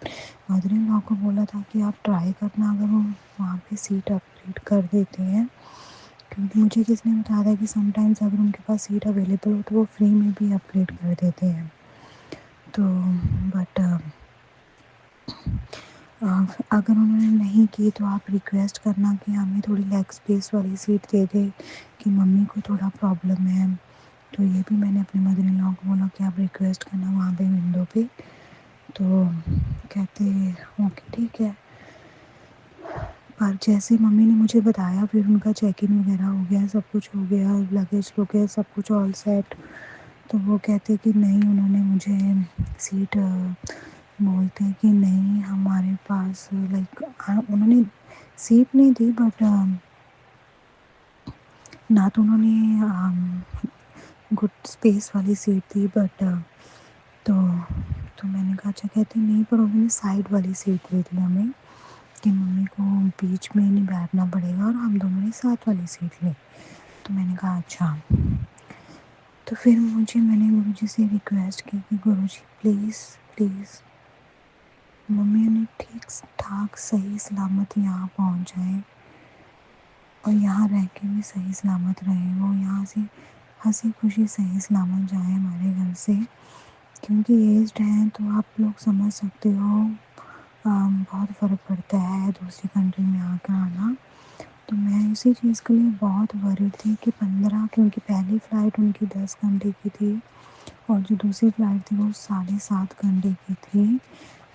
मदर इन लॉ को बोला था कि आप ट्राई करना अगर वो वहाँ पे सीट अपग्रेड कर देते हैं, क्योंकि मुझे किसी ने बताया था कि समटाइम्स अगर उनके पास सीट अवेलेबल हो तो वो फ्री में भी अपग्रेड कर देते हैं। तो बट अगर उन्होंने नहीं की तो आप रिक्वेस्ट करना कि हमें थोड़ी लेग स्पेस वाली सीट दे दे, कि मम्मी को थोड़ा प्रॉब्लम है। तो ये भी मैंने अपने मदर इन लॉ को बोला कि आप रिक्वेस्ट करना वहाँ पे विंडो पे। तो कहते ओके ठीक है। पर जैसे मम्मी ने मुझे बताया, फिर उनका चेक इन वगैरह हो गया, सब कुछ हो गया, लगेज लोगे सब कुछ ऑल सेट। तो वो कहते कि नहीं, उन्होंने मुझे सीट बोलते कि नहीं हमारे पास, लाइक उन्होंने सीट नहीं दी, बट ना तो उन्होंने गुड स्पेस वाली सीट थी, बट तो मैंने कहा अच्छा, कहते नहीं पर उन्होंने साइड वाली सीट दे दी हमें, कि मम्मी को बीच में नहीं बैठना पड़ेगा और हम दोनों ने साथ वाली सीट ली। तो मैंने कहा अच्छा। तो फिर मैंने गुरुजी से रिक्वेस्ट की कि गुरुजी प्लीज़ प्लीज़ मम्मी ने ठीक ठाक सही सलामत यहाँ पहुँच जाए और यहाँ रह के भी सही सलामत रहे, वो यहाँ से हंसी खुशी सही सलामत जाए हमारे घर से, क्योंकि एज्ड हैं तो आप लोग समझ सकते हो। बहुत फ़र्क पड़ता है दूसरी कंट्री में आकर आना। तो मैं इसी चीज़ के लिए बहुत वरीड थी कि 15, क्योंकि पहली फ़्लाइट उनकी 10 घंटे की थी और जो दूसरी फ़्लाइट थी वो 7.5 घंटे की थी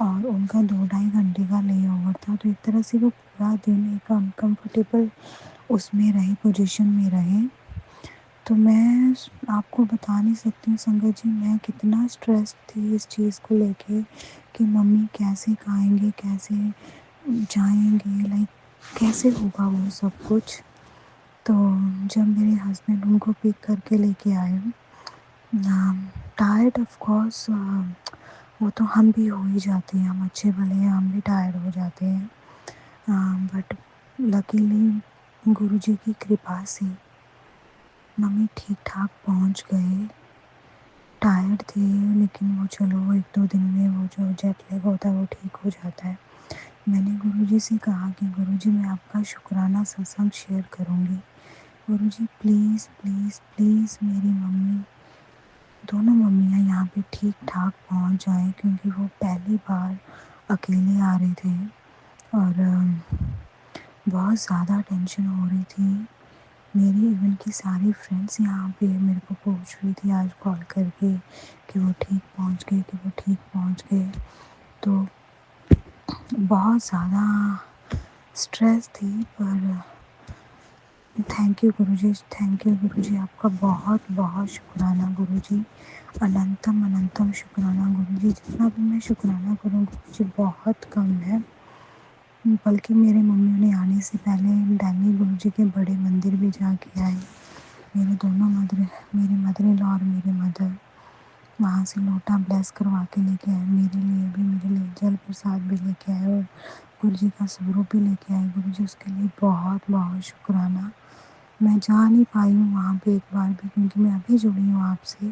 और उनका 2-2.5 घंटे का ले ओवर था। तो एक तरह से वो पूरा दिन एक अनकम्फर्टेबल उसमें रहे, पोजीशन में रहे। तो मैं आपको बता नहीं सकती हूँ संगत जी, मैं कितना स्ट्रेस थी इस चीज़ को लेके कि मम्मी कैसे खाएंगे, कैसे जाएंगे, लाइक कैसे होगा वो सब कुछ। तो जब मेरे हस्बैंड उनको पिक करके लेके आए, टायर्ड ऑफ कोर्स, वो तो हम भी हो ही जाते हैं, हम अच्छे भले हैं, हम भी टायर्ड हो जाते हैं, बट लकीली गुरुजी की कृपा से मम्मी ठीक ठाक पहुंच गए। टायर्ड थे लेकिन वो चलो 1-2 दिन में वो जो जेट लैग होता है वो ठीक हो जाता है। मैंने गुरुजी से कहा कि गुरुजी मैं आपका शुक्राना सत्संग शेयर करूँगी। गुरुजी प्लीज़ प्लीज़ प्लीज़ मेरी मम्मी, दोनों मम्मियाँ यहाँ पे ठीक ठाक पहुँच जाएँ, क्योंकि वो पहली बार अकेले आ रहे थे और बहुत ज़्यादा टेंशन हो रही थी। मेरी इवन की सारी फ्रेंड्स यहाँ पे मेरे को पूछ रही थी आज कॉल करके कि वो ठीक पहुँच गए, कि वो ठीक पहुँच गए। तो बहुत ज़्यादा स्ट्रेस थी, पर thank you Guruji, thank you Guruji, आपका बहुत बहुत शुक्राना गुरुजी, अनंतम अनंतम शुक्राना गुरुजी। जितना भी मैं शुक्राना करूँ गुरुजी बहुत कम है। बल्कि मेरे मम्मी ने आने से पहले दिल्ली गुरुजी के बड़े मंदिर भी जाके आए। मेरे दोनों मेरी मदर इन लॉ और मेरे मदर वहाँ से लोटा ब्लेस करवा के लेके आए, मेरे लिए जल प्रसाद भी लेके आए और गुरुजी का स्वरूप भी लेके आए। गुरुजी उसके लिए बहुत बहुत शुक्राना। मैं जा नहीं पाई हूँ वहाँ पे एक बार भी, क्योंकि मैं अभी जुड़ी हूँ आपसे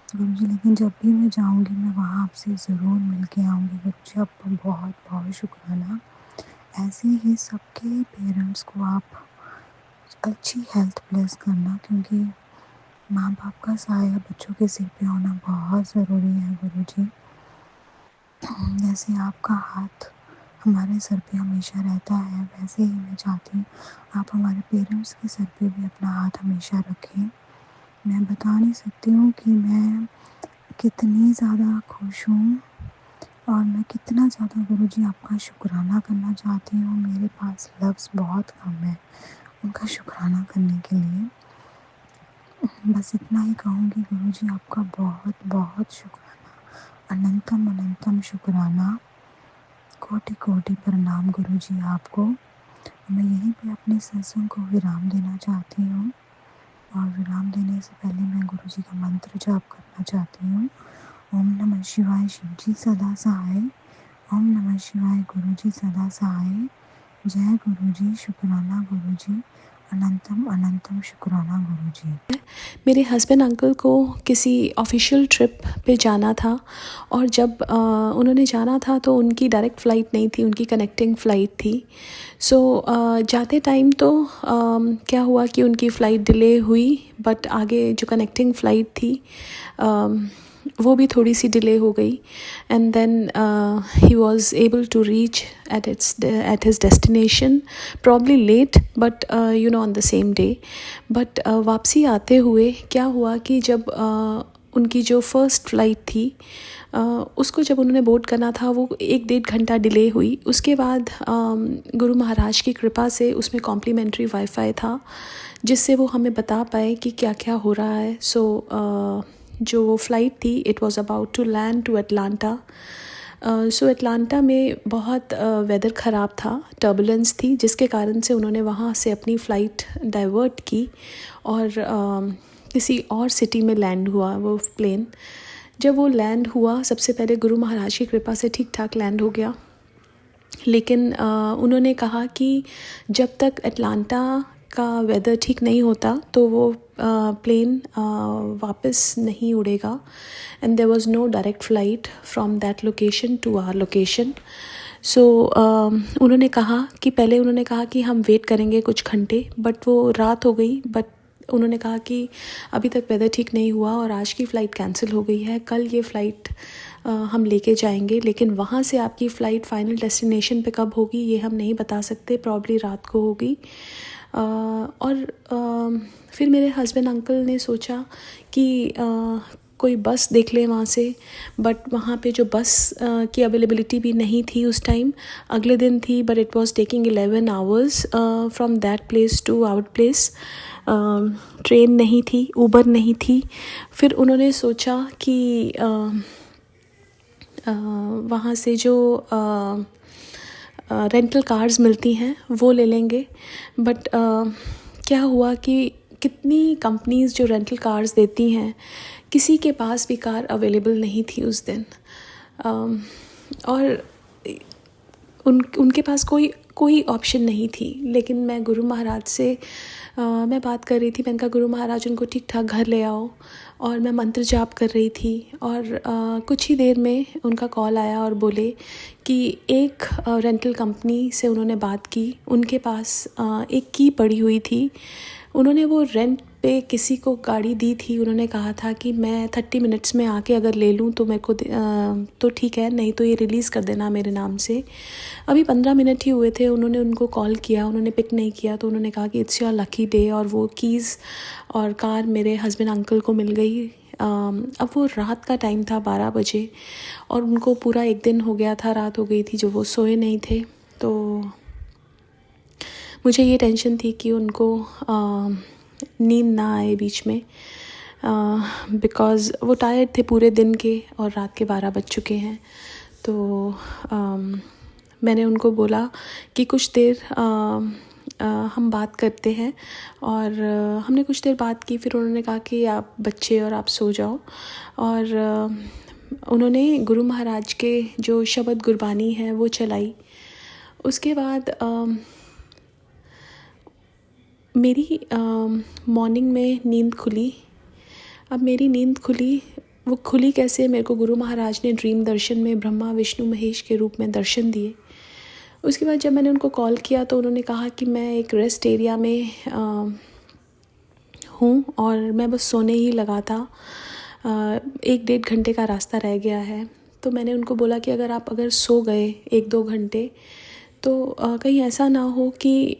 गुरुजी, लेकिन जब भी मैं जाऊँगी मैं वहाँ आपसे ज़रूर मिल के आऊँगी गुरुजी। आपका बहुत बहुत शुक्राना। ऐसे ही सबके पेरेंट्स को आप अच्छी हेल्थ ब्लेस करना, क्योंकि माँ बाप का साया बच्चों के सिर पे होना बहुत ज़रूरी है गुरुजी। जैसे आपका हाथ हमारे सर पे हमेशा रहता है, वैसे ही मैं चाहती हूँ आप हमारे पेरेंट्स के सर पे भी अपना हाथ हमेशा रखें। मैं बता नहीं सकती हूँ कि मैं कितनी ज़्यादा खुश हूँ और मैं कितना ज़्यादा गुरुजी आपका शुक्राना करना चाहती हूँ। मेरे पास लफ्ज़ बहुत कम है उनका शुक्राना करने के लिए। बस इतना ही कहूँगी गुरुजी आपका बहुत बहुत शुक्राना, अनंतम अनंतम शुक्राना, कोटि कोटि प्रणाम गुरुजी आपको। मैं यहीं पे अपने सत्संग को विराम देना चाहती हूँ और विराम देने से पहले मैं गुरुजी का मंत्र जाप करना चाहती हूँ। ओम नमः शिवाय शिव जी सदा सहाय। ओम नमः शिवाय गुरुजी सदा सहाय। जय गुरुजी, शुक्राना गुरुजी, अनंतम अनंतम शुक्राना गुरुजी। मेरे हस्बैंड अंकल को किसी ऑफिशियल ट्रिप पे जाना था और जब उन्होंने जाना था तो उनकी डायरेक्ट फ़्लाइट नहीं थी, उनकी कनेक्टिंग फ़्लाइट थी। सो जाते टाइम तो क्या हुआ कि उनकी फ़्लाइट डिले हुई, बट आगे जो कनेक्टिंग फ़्लाइट थी वो भी थोड़ी सी डिले हो गई and then he was able to reach at his destination, probably late but on the same day. But वापसी आते हुए क्या हुआ कि जब उनकी जो फ़र्स्ट फ़्लाइट थी उसको जब उन्होंने बोर्ड करना था वो 1-1.5 घंटा डिले हुई। उसके बाद गुरु महाराज की कृपा से उसमें कॉम्प्लीमेंट्री वाईफाई था जिससे वो हमें बता पाए कि क्या क्या हो रहा है। सो जो वो फ़्लाइट थी it was about to land to Atlanta. So Atlanta में बहुत वेदर ख़राब था, टर्बुलेंस थी, जिसके कारण से उन्होंने वहाँ से अपनी फ़्लाइट डाइवर्ट की और किसी और सिटी में लैंड हुआ वो प्लेन। जब वो लैंड हुआ सबसे पहले गुरु महाराज की कृपा से ठीक ठाक लैंड हो गया, लेकिन उन्होंने कहा कि जब तक अटलांटा का वेदर ठीक नहीं होता तो वो प्लेन वापस नहीं उड़ेगा and there was no direct flight from that location to our location. So उन्होंने कहा कि पहले उन्होंने कहा कि हम वेट करेंगे कुछ घंटे, बट वो रात हो गई। बट उन्होंने कहा कि अभी तक वेदर ठीक नहीं हुआ और आज की फ़्लाइट कैंसिल हो गई है, कल ये फ़्लाइट हम लेके जाएंगे, लेकिन वहाँ से आपकी फ़्लाइट फ़ाइनल डेस्टिनेशन पे कब होगी ये हम नहीं बता सकते, प्रॉब्ली रात को होगी। और फिर मेरे हस्बैंड अंकल ने सोचा कि कोई बस देख ले वहाँ से, बट वहाँ पे जो बस की अवेलेबिलिटी भी नहीं थी उस टाइम, अगले दिन थी, but it was taking 11 hours from that place to our place. Train नहीं थी, ऊबर नहीं थी। फिर उन्होंने सोचा कि वहाँ से जो रेंटल कार्स मिलती हैं वो ले लेंगे। बट क्या हुआ कि कितनी कंपनीज़ जो रेंटल कार्स देती हैं किसी के पास भी कार अवेलेबल नहीं थी उस दिन। और उनके पास कोई ऑप्शन नहीं थी। लेकिन मैं गुरु महाराज से मैं बात कर रही थी, मैंने कहा गुरु महाराज उनको ठीक ठाक घर ले आओ, और मैं मंत्र जाप कर रही थी और कुछ ही देर में उनका कॉल आया और बोले कि एक रेंटल कंपनी से उन्होंने बात की, उनके पास एक की पड़ी हुई थी, उन्होंने वो रेंट पे किसी को गाड़ी दी थी। उन्होंने कहा था कि मैं 30 मिनट्स में आके अगर ले लूँ तो मेरे को तो ठीक है, नहीं तो ये रिलीज़ कर देना मेरे नाम से। अभी 15 मिनट ही हुए थे, उन्होंने उनको कॉल किया, उन्होंने पिक नहीं किया, तो उन्होंने कहा कि इट्स योर लकी डे, और वो कीज़ और कार मेरे हस्बैंड अंकल को मिल गई। अब वो रात का टाइम था 12 बजे और उनको पूरा एक दिन हो गया था, रात हो गई थी जो वो सोए नहीं थे। तो मुझे ये टेंशन थी कि उनको नींद ना आए बीच में, बिकॉज़ वो टायर्ड थे पूरे दिन के और रात के 12 बज चुके हैं। तो मैंने उनको बोला कि कुछ देर हम बात करते हैं, और हमने कुछ देर बात की। फिर उन्होंने कहा कि आप बच्चे और आप सो जाओ, और उन्होंने गुरु महाराज के जो शब्द गुरबानी है वो चलाई। उसके बाद मेरी मॉर्निंग में नींद खुली। अब मेरी नींद खुली, वो खुली कैसे, मेरे को गुरु महाराज ने ड्रीम दर्शन में ब्रह्मा विष्णु महेश के रूप में दर्शन दिए। उसके बाद जब मैंने उनको कॉल किया तो उन्होंने कहा कि मैं एक रेस्ट एरिया में हूँ और मैं बस सोने ही लगा था, 1-1.5 घंटे का रास्ता रह गया है। तो मैंने उनको बोला कि अगर सो गए 1-2 घंटे तो कहीं ऐसा ना हो कि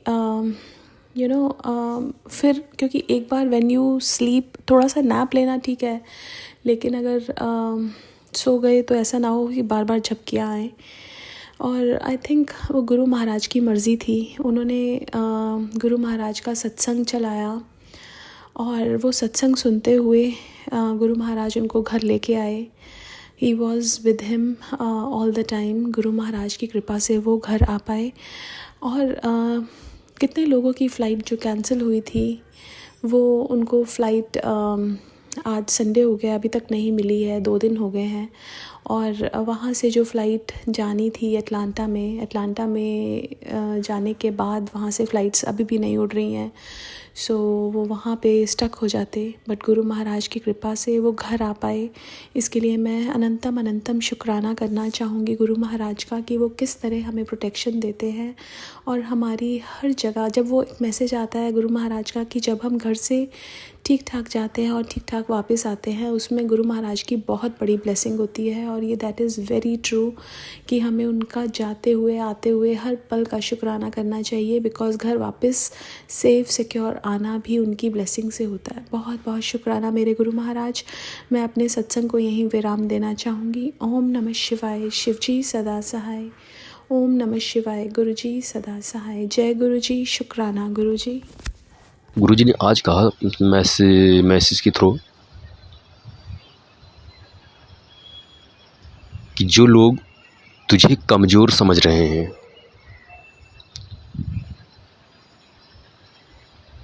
फिर, क्योंकि एक बार व्हेन यू स्लीप थोड़ा सा नैप लेना ठीक है, लेकिन अगर सो गए तो ऐसा ना हो कि बार बार झपकियाँ आएँ। और आई थिंक वो गुरु महाराज की मर्ज़ी थी, उन्होंने गुरु महाराज का सत्संग चलाया और वो सत्संग सुनते हुए गुरु महाराज उनको घर लेके आए। He was with him all the time. Guru Maharaj की कृपा से वो घर आ पाए। और कितने लोगों की फ़्लाइट जो कैंसिल हुई थी वो उनको फ़्लाइट आज संडे हो गया, अभी तक नहीं मिली है, 2 दिन हो गए हैं। और वहाँ से जो फ़्लाइट जानी थी अटलांटा में जाने के बाद वहाँ से फ़्लाइट्स अभी भी नहीं उड़ रही हैं। सो वो वहाँ पे स्टक हो जाते, बट गुरु महाराज की कृपा से वो घर आ पाए। इसके लिए मैं अनंतम शुक्राना करना चाहूँगी गुरु महाराज का कि वो किस तरह हमें प्रोटेक्शन देते हैं और हमारी हर जगह। जब वो एक मैसेज आता है गुरु महाराज का कि जब हम घर से ठीक ठाक जाते हैं और ठीक ठाक वापस आते हैं, उसमें गुरु महाराज की बहुत बड़ी ब्लेसिंग होती है। और ये दैट इज़ वेरी ट्रू कि हमें उनका जाते हुए आते हुए हर पल का शुक्राना करना चाहिए, बिकॉज़ घर वापस सेफ़ सिक्योर आना भी उनकी ब्लेसिंग से होता है। बहुत बहुत शुक्राना मेरे गुरु महाराज। मैं अपने सत्संग को यहीं विराम देना चाहूँगी। ओम नमः शिवाय। शिव जी सदा सहाय। ओम नमः शिवाय। गुरु जी सदा सहाय। जय गुरु जी। शुक्राना गुरु जी। गुरुजी ने आज कहा मैसेज के थ्रू कि जो लोग तुझे कमज़ोर समझ रहे हैं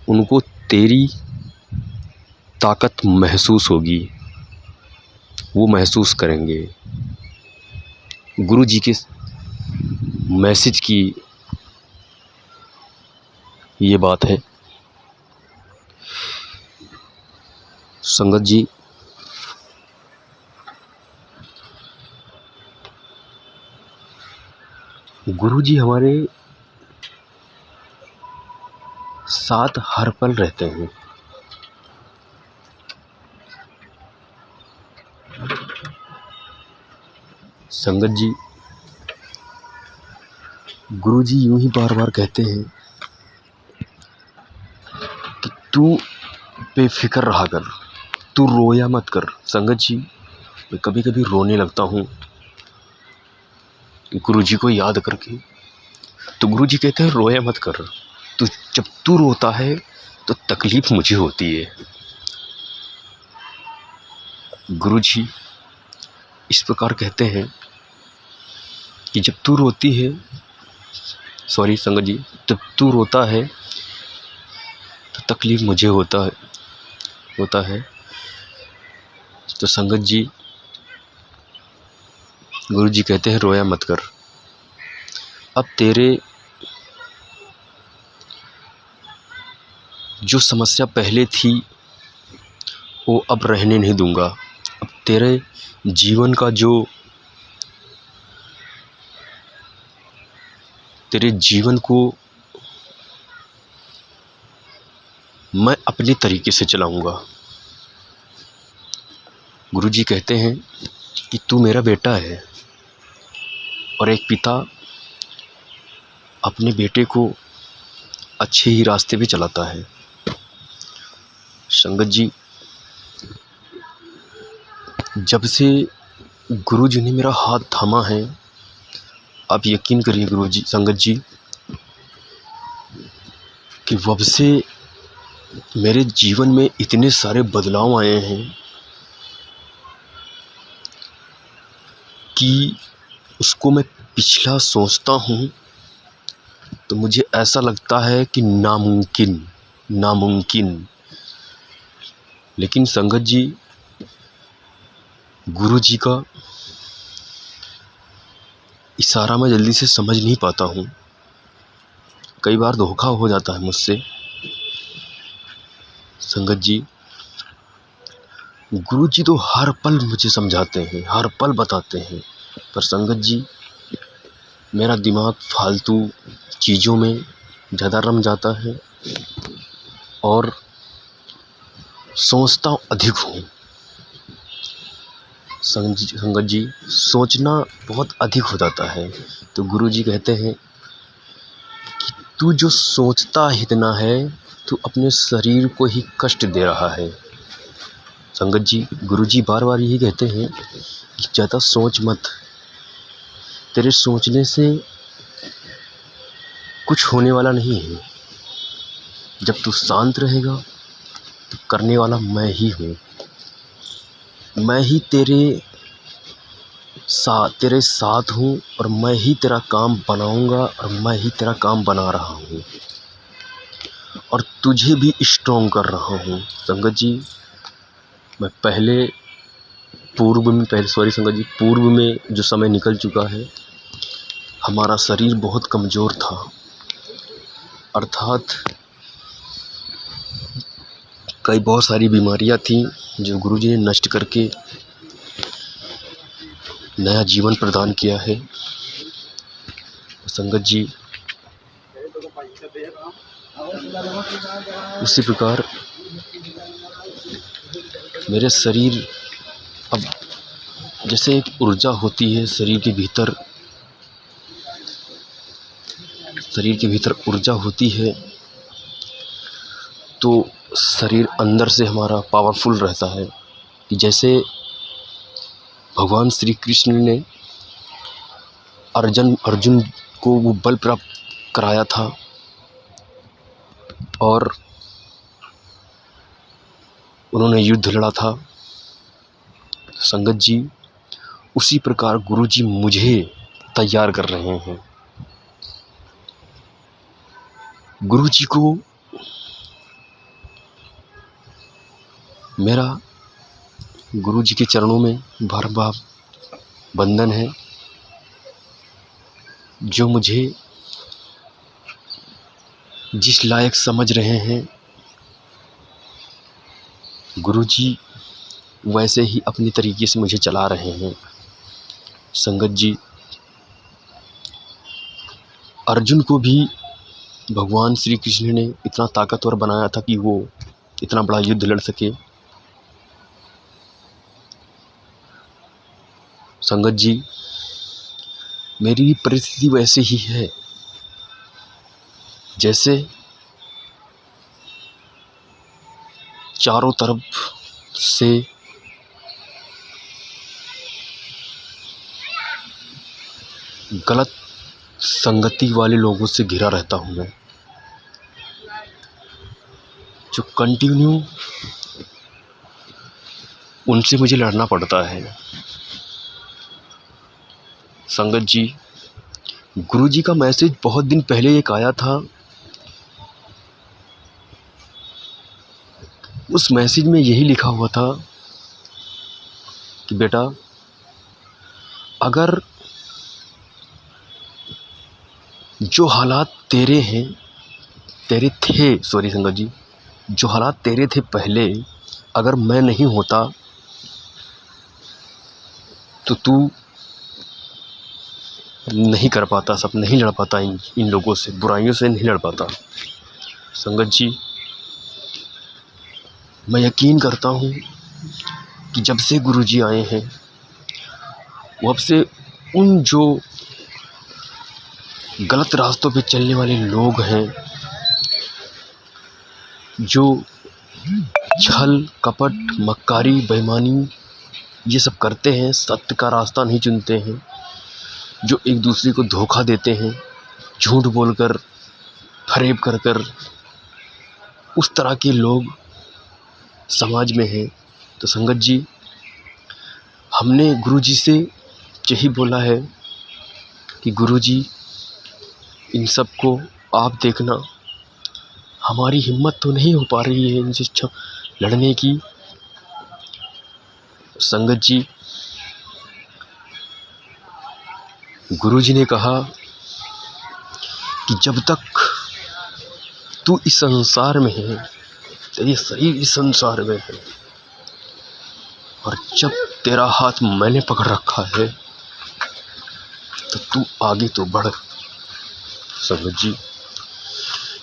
उनको तेरी ताकत महसूस होगी, वो महसूस करेंगे। गुरुजी के मैसेज की ये बात है। संगत जी, गुरुजी हमारे साथ हर पल रहते हैं। संगत जी, गुरुजी यूं ही बार बार कहते हैं कि तू बेफिक्र रहा कर, तू रोया मत कर। संगत जी, मैं कभी कभी रोने लगता हूँ गुरुजी को याद करके। तो गुरुजी कहते हैं रोया मत कर, तो जब तू रोता है तो तकलीफ मुझे होती है। गुरुजी इस प्रकार कहते हैं कि जब तू रोती है, सॉरी संगत जी, जब तू रोता है तो तकलीफ मुझे होता है। तो संगत जी, गुरुजी कहते हैं रोया मत कर। अब तेरे जो समस्या पहले थी वो अब रहने नहीं दूंगा। अब तेरे जीवन का तेरे जीवन को मैं अपने तरीके से चलाऊंगा। गुरुजी कहते हैं कि तू मेरा बेटा है और एक पिता अपने बेटे को अच्छे ही रास्ते पे चलाता है। संगत जी, जब से गुरुजी ने मेरा हाथ थामा है, आप यकीन करिए गुरुजी, संगत जी, कि वब से मेरे जीवन में इतने सारे बदलाव आए हैं कि उसको मैं पिछला सोचता हूँ तो मुझे ऐसा लगता है कि नामुमकिन। लेकिन संगत जी, गुरुजी का इशारा मैं जल्दी से समझ नहीं पाता हूँ, कई बार धोखा हो जाता है मुझसे। संगत जी, गुरुजी तो हर पल मुझे समझाते हैं, हर पल बताते हैं, पर संगत जी, मेरा दिमाग फालतू चीज़ों में ज़्यादा रम जाता है और सोचता अधिक हूँ। संगत जी, सोचना बहुत अधिक हो जाता है। तो गुरुजी कहते हैं कि तू जो सोचता इतना है, तू अपने शरीर को ही कष्ट दे रहा है। संगत जी, गुरुजी बार बार यही कहते हैं कि ज़्यादा सोच मत। तेरे सोचने से कुछ होने वाला नहीं है। जब तू शांत रहेगा तो करने वाला मैं ही हूँ। मैं ही तेरे साथ हूँ और मैं ही तेरा काम बनाऊँगा और मैं ही तेरा काम बना रहा हूँ और तुझे भी स्ट्रॉन्ग कर रहा हूँ। संगत जी, मैं पूर्व में जो समय निकल चुका है, हमारा शरीर बहुत कमज़ोर था, अर्थात बहुत सारी बीमारियां थीं जो गुरुजी ने नष्ट करके नया जीवन प्रदान किया है। संगत जी, उसी प्रकार मेरे शरीर अब जैसे एक ऊर्जा होती है शरीर के भीतर ऊर्जा होती है, तो शरीर अंदर से हमारा पावरफुल रहता है। कि जैसे भगवान श्री कृष्ण ने अर्जुन को वो बल प्राप्त कराया था और उन्होंने युद्ध लड़ा था। संगत जी, उसी प्रकार गुरुजी मुझे तैयार कर रहे हैं। गुरुजी को मेरा गुरुजी के चरणों में बार बार वंदन है, जो मुझे जिस लायक समझ रहे हैं, गुरुजी वैसे ही अपनी तरीके से मुझे चला रहे हैं। संगत जी, अर्जुन को भी भगवान श्री कृष्ण ने इतना ताकतवर बनाया था कि वो इतना बड़ा युद्ध लड़ सके। संगत जी, मेरी भी परिस्थिति वैसे ही है जैसे चारों तरफ से गलत संगति वाले लोगों से घिरा रहता हूँ मैं, जो कंटिन्यू उनसे मुझे लड़ना पड़ता है। संगत जी, गुरुजी का मैसेज बहुत दिन पहले एक आया था। उस मैसेज में यही लिखा हुआ था कि बेटा, अगर जो हालात जो हालात तेरे थे पहले, अगर मैं नहीं होता तो तू नहीं कर पाता, सब नहीं लड़ पाता, इन लोगों से, बुराइयों से नहीं लड़ पाता। संगत जी, मैं यकीन करता हूँ कि जब से गुरुजी आए हैं, वब से उन जो गलत रास्तों पे चलने वाले लोग हैं, जो छल कपट मक्कारी बेईमानी ये सब करते हैं, सत्य का रास्ता नहीं चुनते हैं, जो एक दूसरे को धोखा देते हैं, झूठ बोलकर फरेब कर उस तरह के लोग समाज में हैं। तो संगत जी, हमने गुरुजी से यही बोला है कि गुरुजी, इन सब को आप देखना, हमारी हिम्मत तो नहीं हो पा रही है इनसे लड़ने की। संगत जी, गुरुजी ने कहा कि जब तक तू इस संसार में है, तेरे शरीर इस संसार में है, और जब तेरा हाथ मैंने पकड़ रखा है, तो तू आगे तो बढ़। संगत जी,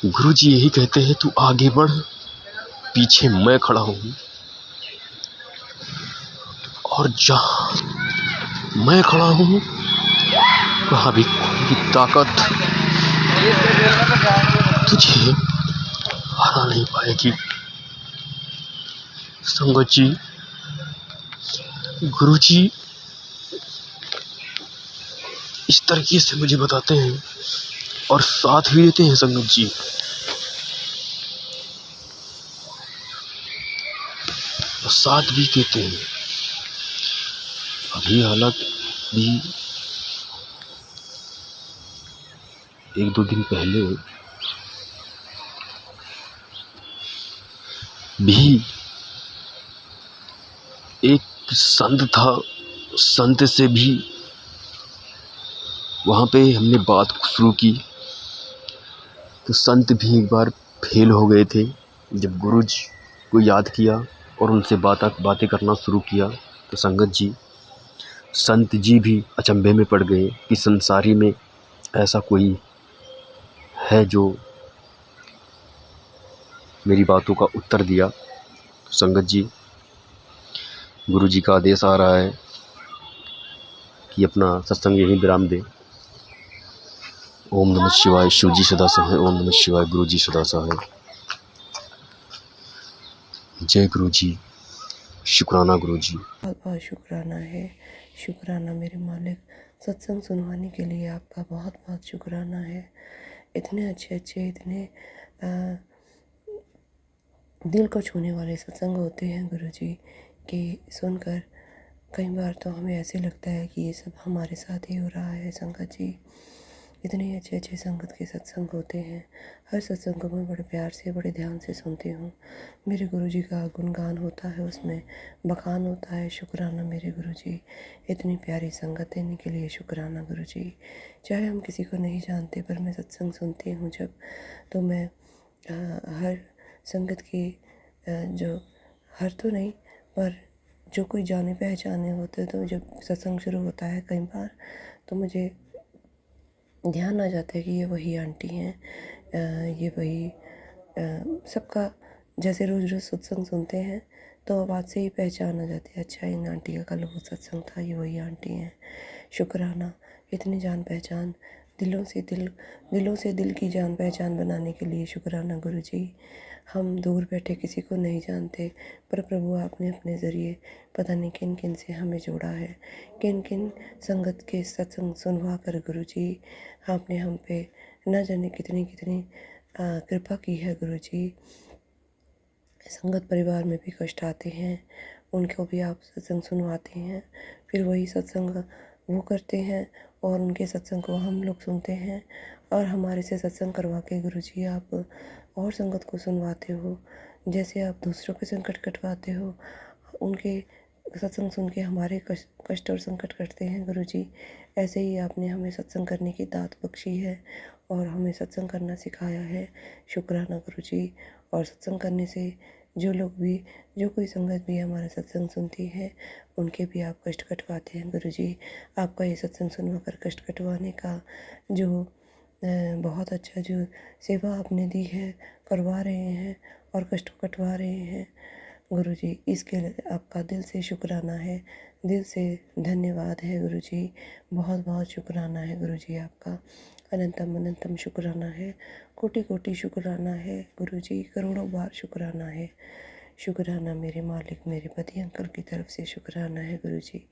गुरु जी यही कहते हैं, तू आगे बढ़, पीछे मैं खड़ा हूँ। और जहाँ मैं खड़ा हूँ वहाँ भी कोई ताकत तुझे हरा नहीं पाएगी। संगत जी, गुरु जी इस तरीके से मुझे बताते हैं और साथ भी देते हैं। संगत जी, और साथ भी देते हैं। अभी हालत भी 1-2 दिन पहले भी एक संत था, संत से भी वहाँ पे हमने बात शुरू की तो संत भी एक बार फेल हो गए थे। जब गुरु जी को याद किया और उनसे बातें करना शुरू किया तो संगत जी, संत जी भी अचंभे में पड़ गए कि संसारी में ऐसा कोई है जो मेरी बातों का उत्तर दिया। तो संगत जी, गुरु जी का आदेश आ रहा है कि अपना सत्संग यहीं विराम दे। ओम नमः शिवाय। शिव जी सदा सहाय। ओम नमः शिवाय। गुरु जी सदा सहाय। जय गुरु जी। शुक्राना गुरु जी। बहुत बहुत शुक्राना है। शुक्राना मेरे मालिक, सत्संग सुनवाने के लिए आपका बहुत बहुत शुक्राना है। इतने अच्छे अच्छे, इतने दिल को छूने वाले सत्संग होते हैं गुरु जी कि सुनकर कई बार तो हमें ऐसे लगता है कि ये सब हमारे साथ ही हो रहा है। संगत जी, इतने अच्छे अच्छे संगत के सत्संग होते हैं। हर सत्संग को मैं बड़े प्यार से, बड़े ध्यान से सुनती हूँ। मेरे गुरु जी का गुणगान होता है, उसमें बखान होता है। शुक्राना मेरे गुरु जी, इतनी प्यारी संगत देने के लिए शुक्राना गुरु जी। चाहे हम किसी को नहीं जानते, पर मैं सत्संग सुनती हूँ जब, तो मैं हर संगत की जो हर तो नहीं पर जो कोई जाने पहचाने होते, तो जब सत्संग शुरू होता है कई बार तो मुझे ध्यान आ जाता है कि ये वही आंटी हैं, ये वही सबका जैसे रोज़ रोज़ सत्संग सुनते हैं तो आवाज़ से ही पहचान आ जाती है। अच्छा, इन आंटी का कल वो सत्संग था, ये वही आंटी हैं। शुक्राना, इतनी जान पहचान, दिलों से दिल की जान पहचान बनाने के लिए शुक्राना गुरु जी। हम दूर बैठे किसी को नहीं जानते, पर प्रभु आपने अपने ज़रिए पता नहीं किन किन से हमें जोड़ा है, किन किन संगत के सत्संग सुनवा कर गुरु जी आपने हम पे न जाने कितनी कितनी कृपा की है गुरु जी। संगत परिवार में भी कष्ट आते हैं, उनको भी आप सत्संग सुनवाते हैं, फिर वही सत्संग वो करते हैं और उनके सत्संग को हम लोग सुनते हैं और हमारे से सत्संग करवा के गुरु जी आप और संगत को सुनवाते हो। जैसे आप दूसरों के संकट कटवाते हो, उनके सत्संग सुन के हमारे कष्ट और संकट कटते हैं गुरु जी। ऐसे ही आपने हमें सत्संग करने की दात बख्शी है और हमें सत्संग करना सिखाया है। शुक्राना गुरु जी। और सत्संग करने से जो कोई संगत भी हमारा सत्संग सुनती है, उनके भी आप कष्ट कटवाते हैं गुरु जी। आपका ये सत्संग सुनवा कर कष्ट कटवाने का जो बहुत अच्छा जो सेवा आपने दी है, करवा रहे हैं और कष्ट कटवा रहे हैं गुरु जी, इसके लिए आपका दिल से शुक्राना है, दिल से धन्यवाद है गुरु जी। बहुत बहुत शुक्राना है गुरु जी आपका, अनंतम अनंतम शुक्राना है, कोटि कोटि शुक्राना है गुरु जी, करोड़ों बार शुक्राना है। शुक्राना मेरे मालिक, मेरे पति अंकल की तरफ से शुक्राना है गुरु जी।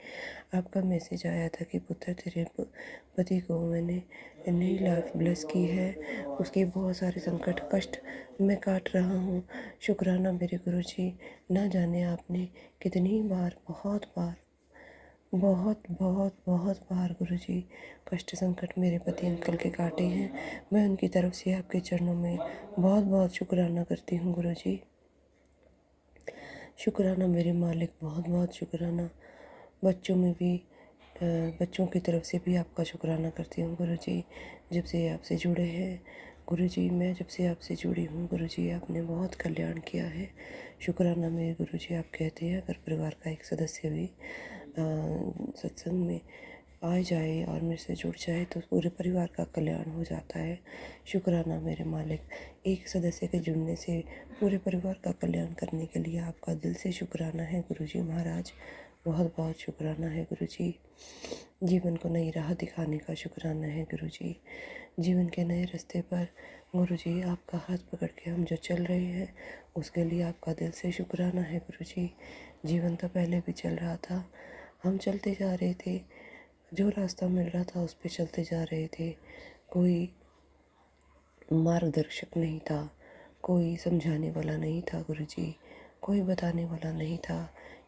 आपका मैसेज आया था कि पुत्र तेरे पति को मैंने नई लाइफ ब्लेस की है, उसके बहुत सारे संकट कष्ट मैं काट रहा हूँ। शुक्राना मेरे गुरु जी। ना जाने आपने कितनी बार, बहुत बार गुरु जी कष्ट संकट मेरे पति अंकल के काटे हैं। मैं उनकी तरफ से आपके चरणों में बहुत बहुत शुक्राना करती हूँ गुरु जी। शुक्राना मेरे मालिक, बहुत बहुत शुक्राना। बच्चों में भी बच्चों की तरफ से भी आपका शुक्राना करती हूँ गुरु जी। जब से आपसे जुड़े हैं गुरु जी, मैं जब से आपसे जुड़ी हूँ गुरु जी, आपने बहुत कल्याण किया है। शुक्राना मेरे गुरु जी। आप कहते हैं अगर परिवार का एक सदस्य भी सत्संग में आ जाए और मेरे से जुड़ जाए तो पूरे परिवार का कल्याण हो जाता है। शुक्राना मेरे मालिक, एक सदस्य के जुड़ने से पूरे परिवार का कल्याण करने के लिए आपका दिल से शुक्राना है गुरुजी महाराज। बहुत बहुत शुक्राना है गुरुजी। जीवन को नई राह दिखाने का शुक्राना है गुरुजी। जीवन के नए रास्ते पर गुरुजी आपका हाथ पकड़ के हम जो चल रहे हैं उसके लिए आपका दिल से शुक्राना है गुरुजी। जीवन तो पहले भी चल रहा था, हम चलते जा रहे थे, जो रास्ता मिल रहा था उस पे चलते जा रहे थे। कोई मार्गदर्शक नहीं था, कोई समझाने वाला नहीं था गुरुजी, कोई बताने वाला नहीं था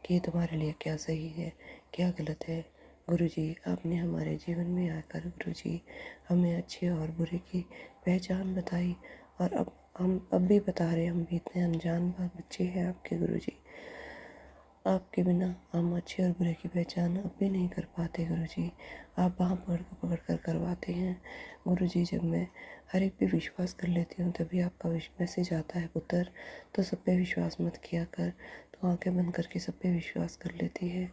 कि ये तुम्हारे लिए क्या सही है क्या गलत है। गुरुजी आपने हमारे जीवन में आकर गुरुजी हमें अच्छे और बुरे की पहचान बताई, और अब हम अब भी बता रहे हैं, हम भी इतने अनजान बच्चे हैं आपके गुरुजी। आपके बिना हम अच्छे और बुरे की पहचान अब भी नहीं कर पाते गुरुजी। आप बाँह पकड़ कर करवाते हैं गुरुजी। जब मैं हर एक पे विश्वास कर लेती हूँ तभी आपका मैसेज आता है, पुत्र तो सब पे विश्वास मत किया कर, तो आंखें बंद करके सब पे विश्वास कर लेती है।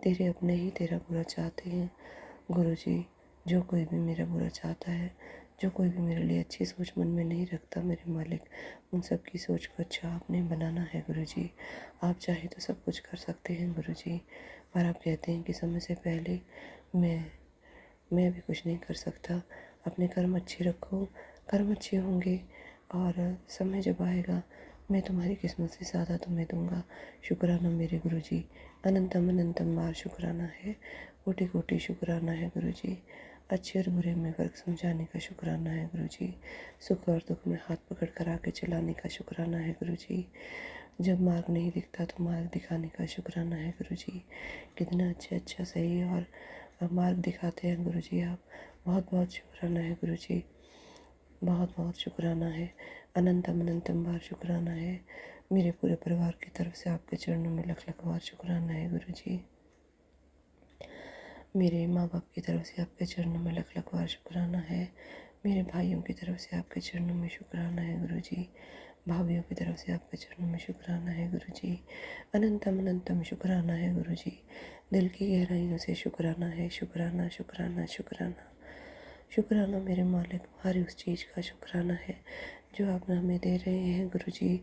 तेरे अपने ही तेरा बुरा चाहते हैं गुरुजी। जो कोई भी मेरा बुरा चाहता है, जो कोई भी मेरे लिए अच्छी सोच मन में नहीं रखता मेरे मालिक, उन सब की सोच को अच्छा आपने बनाना है गुरुजी। आप चाहे तो सब कुछ कर सकते हैं गुरुजी, पर आप कहते हैं कि समय से पहले मैं भी कुछ नहीं कर सकता। अपने कर्म अच्छे रखो, कर्म अच्छे होंगे और समय जब आएगा मैं तुम्हारी किस्मत से ज़्यादा तुम्हें दूंगा। शुक्राना मेरे गुरुजी, अनंतम अनंतम बार शुक्राना है, कोटि कोटि शुक्राना है गुरुजी। अच्छे और बुरे में फ़र्क समझाने का शुक्राना है गुरुजी। सुख और दुख में हाथ पकड़ कर आगे चलाने का शुक्राना है गुरुजी। जब मार्ग नहीं दिखता तो मार्ग दिखाने का शुक्राना है गुरुजी। कितना अच्छा सही और मार्ग दिखाते हैं गुरुजी आप। बहुत बहुत शुक्राना है गुरुजी, बहुत बहुत शुक्राना है, अनंतम अनंतम बार शुक्राना है। मेरे पूरे परिवार की तरफ से आपके चरणों में लख लख बार शुक्राना है गुरुजी। मेरे माँ बाप की तरफ से आपके चरणों में लख लख बार शुक्राना है। मेरे भाइयों की तरफ से आपके चरणों में शुक्राना है गुरुजी। भाभीयों की तरफ से आपके चरणों में शुक्राना है गुरुजी। अनंतम अनंतम शुक्राना है गुरुजी। दिल की गहराइयों से शुक्राना है, शुक्राना शुक्राना शुक्राना शुक्राना मेरे मालिक। हर उस चीज़ का शुक्राना है जो आप हमें दे रहे हैं गुरुजी,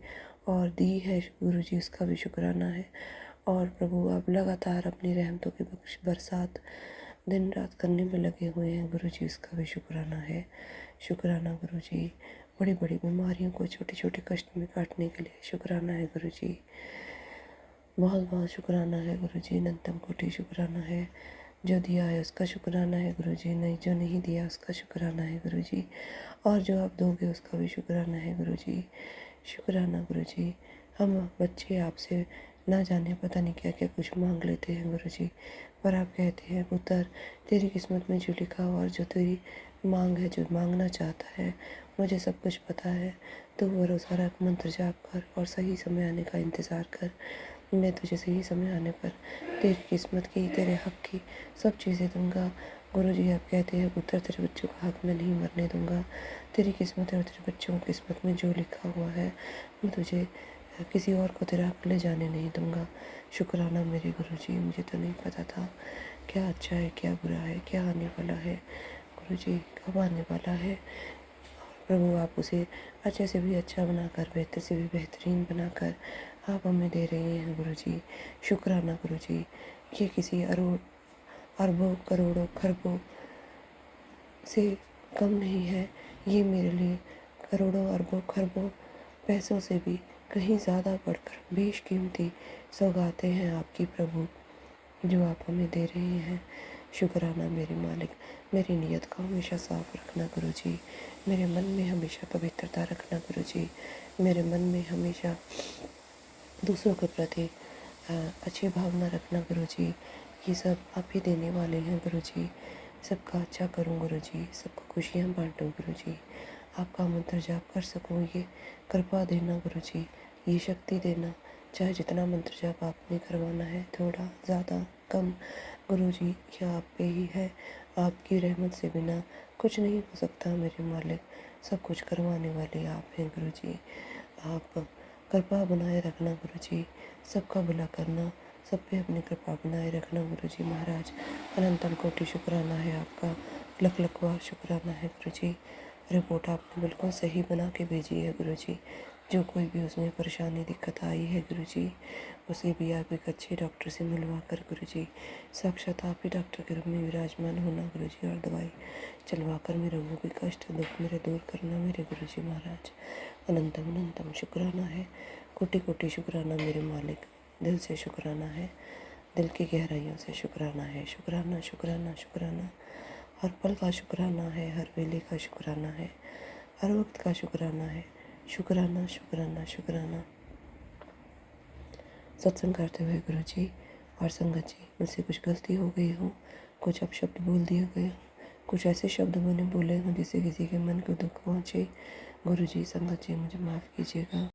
और दी है गुरुजी उसका भी शुक्राना है। और प्रभु आप लगातार अपनी रहमतों की बरसात दिन रात करने में लगे हुए हैं गुरुजी, उसका भी शुक्राना है। शुक्राना गुरुजी, बड़ी बड़ी बीमारियों को छोटे छोटे कष्ट में काटने के लिए शुक्राना है गुरुजी। बहुत बहुत शुक्राना है गुरुजी, अनंतम कोटि शुक्राना है। जो दिया है उसका शुक्राना है गुरुजी, नहीं जो नहीं दिया उसका शुक्राना है गुरुजी, और जो आप दोगे उसका भी शुक्राना है गुरुजी। शुक्राना गुरुजी। हम बच्चे आपसे ना जाने पता नहीं क्या क्या कुछ मांग लेते हैं गुरुजी, पर आप कहते हैं पुत्र तेरी किस्मत में जो लिखा हुआ और जो तेरी मांग है, जो मांगना चाहता है, मुझे सब कुछ पता है। तो भरोसा रख, मंत्र जाप कर और सही समय आने का इंतज़ार कर। मैं तुझे सही समय आने पर तेरी किस्मत की, तेरे हक की सब चीज़ें दूंगा। गुरुजी आप कहते हैं पुत्र तेरे बच्चों का हक मैं नहीं मरने दूंगा। तेरी किस्मत है और तेरे बच्चों की किस्मत में जो लिखा हुआ है मैं तुझे किसी और को तेरा हक ले जाने नहीं दूंगा। शुक्राना मेरे गुरुजी, मुझे तो नहीं पता था क्या अच्छा है क्या बुरा है, क्या आने वाला है गुरुजी, कब आने वाला है। प्रभु आप उसे अच्छे से भी अच्छा बनाकर, बेहतर से भी बेहतरीन बनाकर आप हमें दे रहे हैं गुरुजी। शुक्राना गुरुजी। ये किसी अरबों करोड़ों खरबों से कम नहीं है, ये मेरे लिए करोड़ों अरबों खरबों पैसों से भी कहीं ज़्यादा बढ़कर बेशकीमती सौगातें हैं आपकी प्रभु, जो आप हमें दे रहे हैं। शुक्राना मेरे मालिक। मेरी नीयत को हमेशा साफ रखना गुरुजी, मेरे मन में हमेशा पवित्रता रखना गुरुजी, मेरे मन में हमेशा दूसरों के प्रति अच्छी भावना रखना गुरुजी। ये सब आप ही देने वाले हैं गुरुजी। सबका अच्छा करूं गुरुजी, सबको खुशियाँ बांटूं गुरुजी, आपका मंत्र जाप कर सकूं, ये कृपा देना गुरुजी, ये शक्ति देना। चाहे जितना मंत्र जाप आपने करवाना है, थोड़ा ज़्यादा कम गुरुजी, यह आप पे ही है। आपकी रहमत से बिना कुछ नहीं हो सकता मेरे मालिक। सब कुछ करवाने वाले आप हैं गुरुजी। आप कृपा बनाए रखना गुरुजी, सबका भला करना सब पे अपनी कृपा बनाए रखना गुरुजी महाराज। अनंतम कोटि शुक्राना है आपका, लख लख बार शुक्राना है गुरुजी। रिपोर्ट आपने बिल्कुल सही बना के भेजी है गुरुजी। जो कोई भी उसमें परेशानी दिक्कत आई है गुरुजी, उसे भी आप एक अच्छे डॉक्टर से मिलवा कर गुरुजी, साक्षात आप ही डॉक्टर के रूप में विराजमान होना गुरुजी, और दवाई चलवा कर मेरे वो भी कष्ट दुख मेरे दूर करना मेरे गुरुजी महाराज। अनंतम अनंतम शुक्राना है, कोटि कोटि शुक्राना मेरे मालिक, दिल से शुक्राना है, दिल की गहराइयों से शुक्राना है। शुक्राना शुक्राना शुक्राना, हर पल का शुक्राना है, हर वेले का शुक्राना है, हर वक्त का शुक्राना है। शुक्राना शुक्राना शुक्राना। सत्संग करते हुए गुरुजी और संगत जी, मुझसे कुछ गलती हो गई हो, कुछ अपशब्द बोल दिए गए हो, कुछ ऐसे शब्द मैंने बोले हों जिससे किसी के मन को दुख पहुँचे, गुरुजी संगत जी मुझे माफ़ कीजिएगा।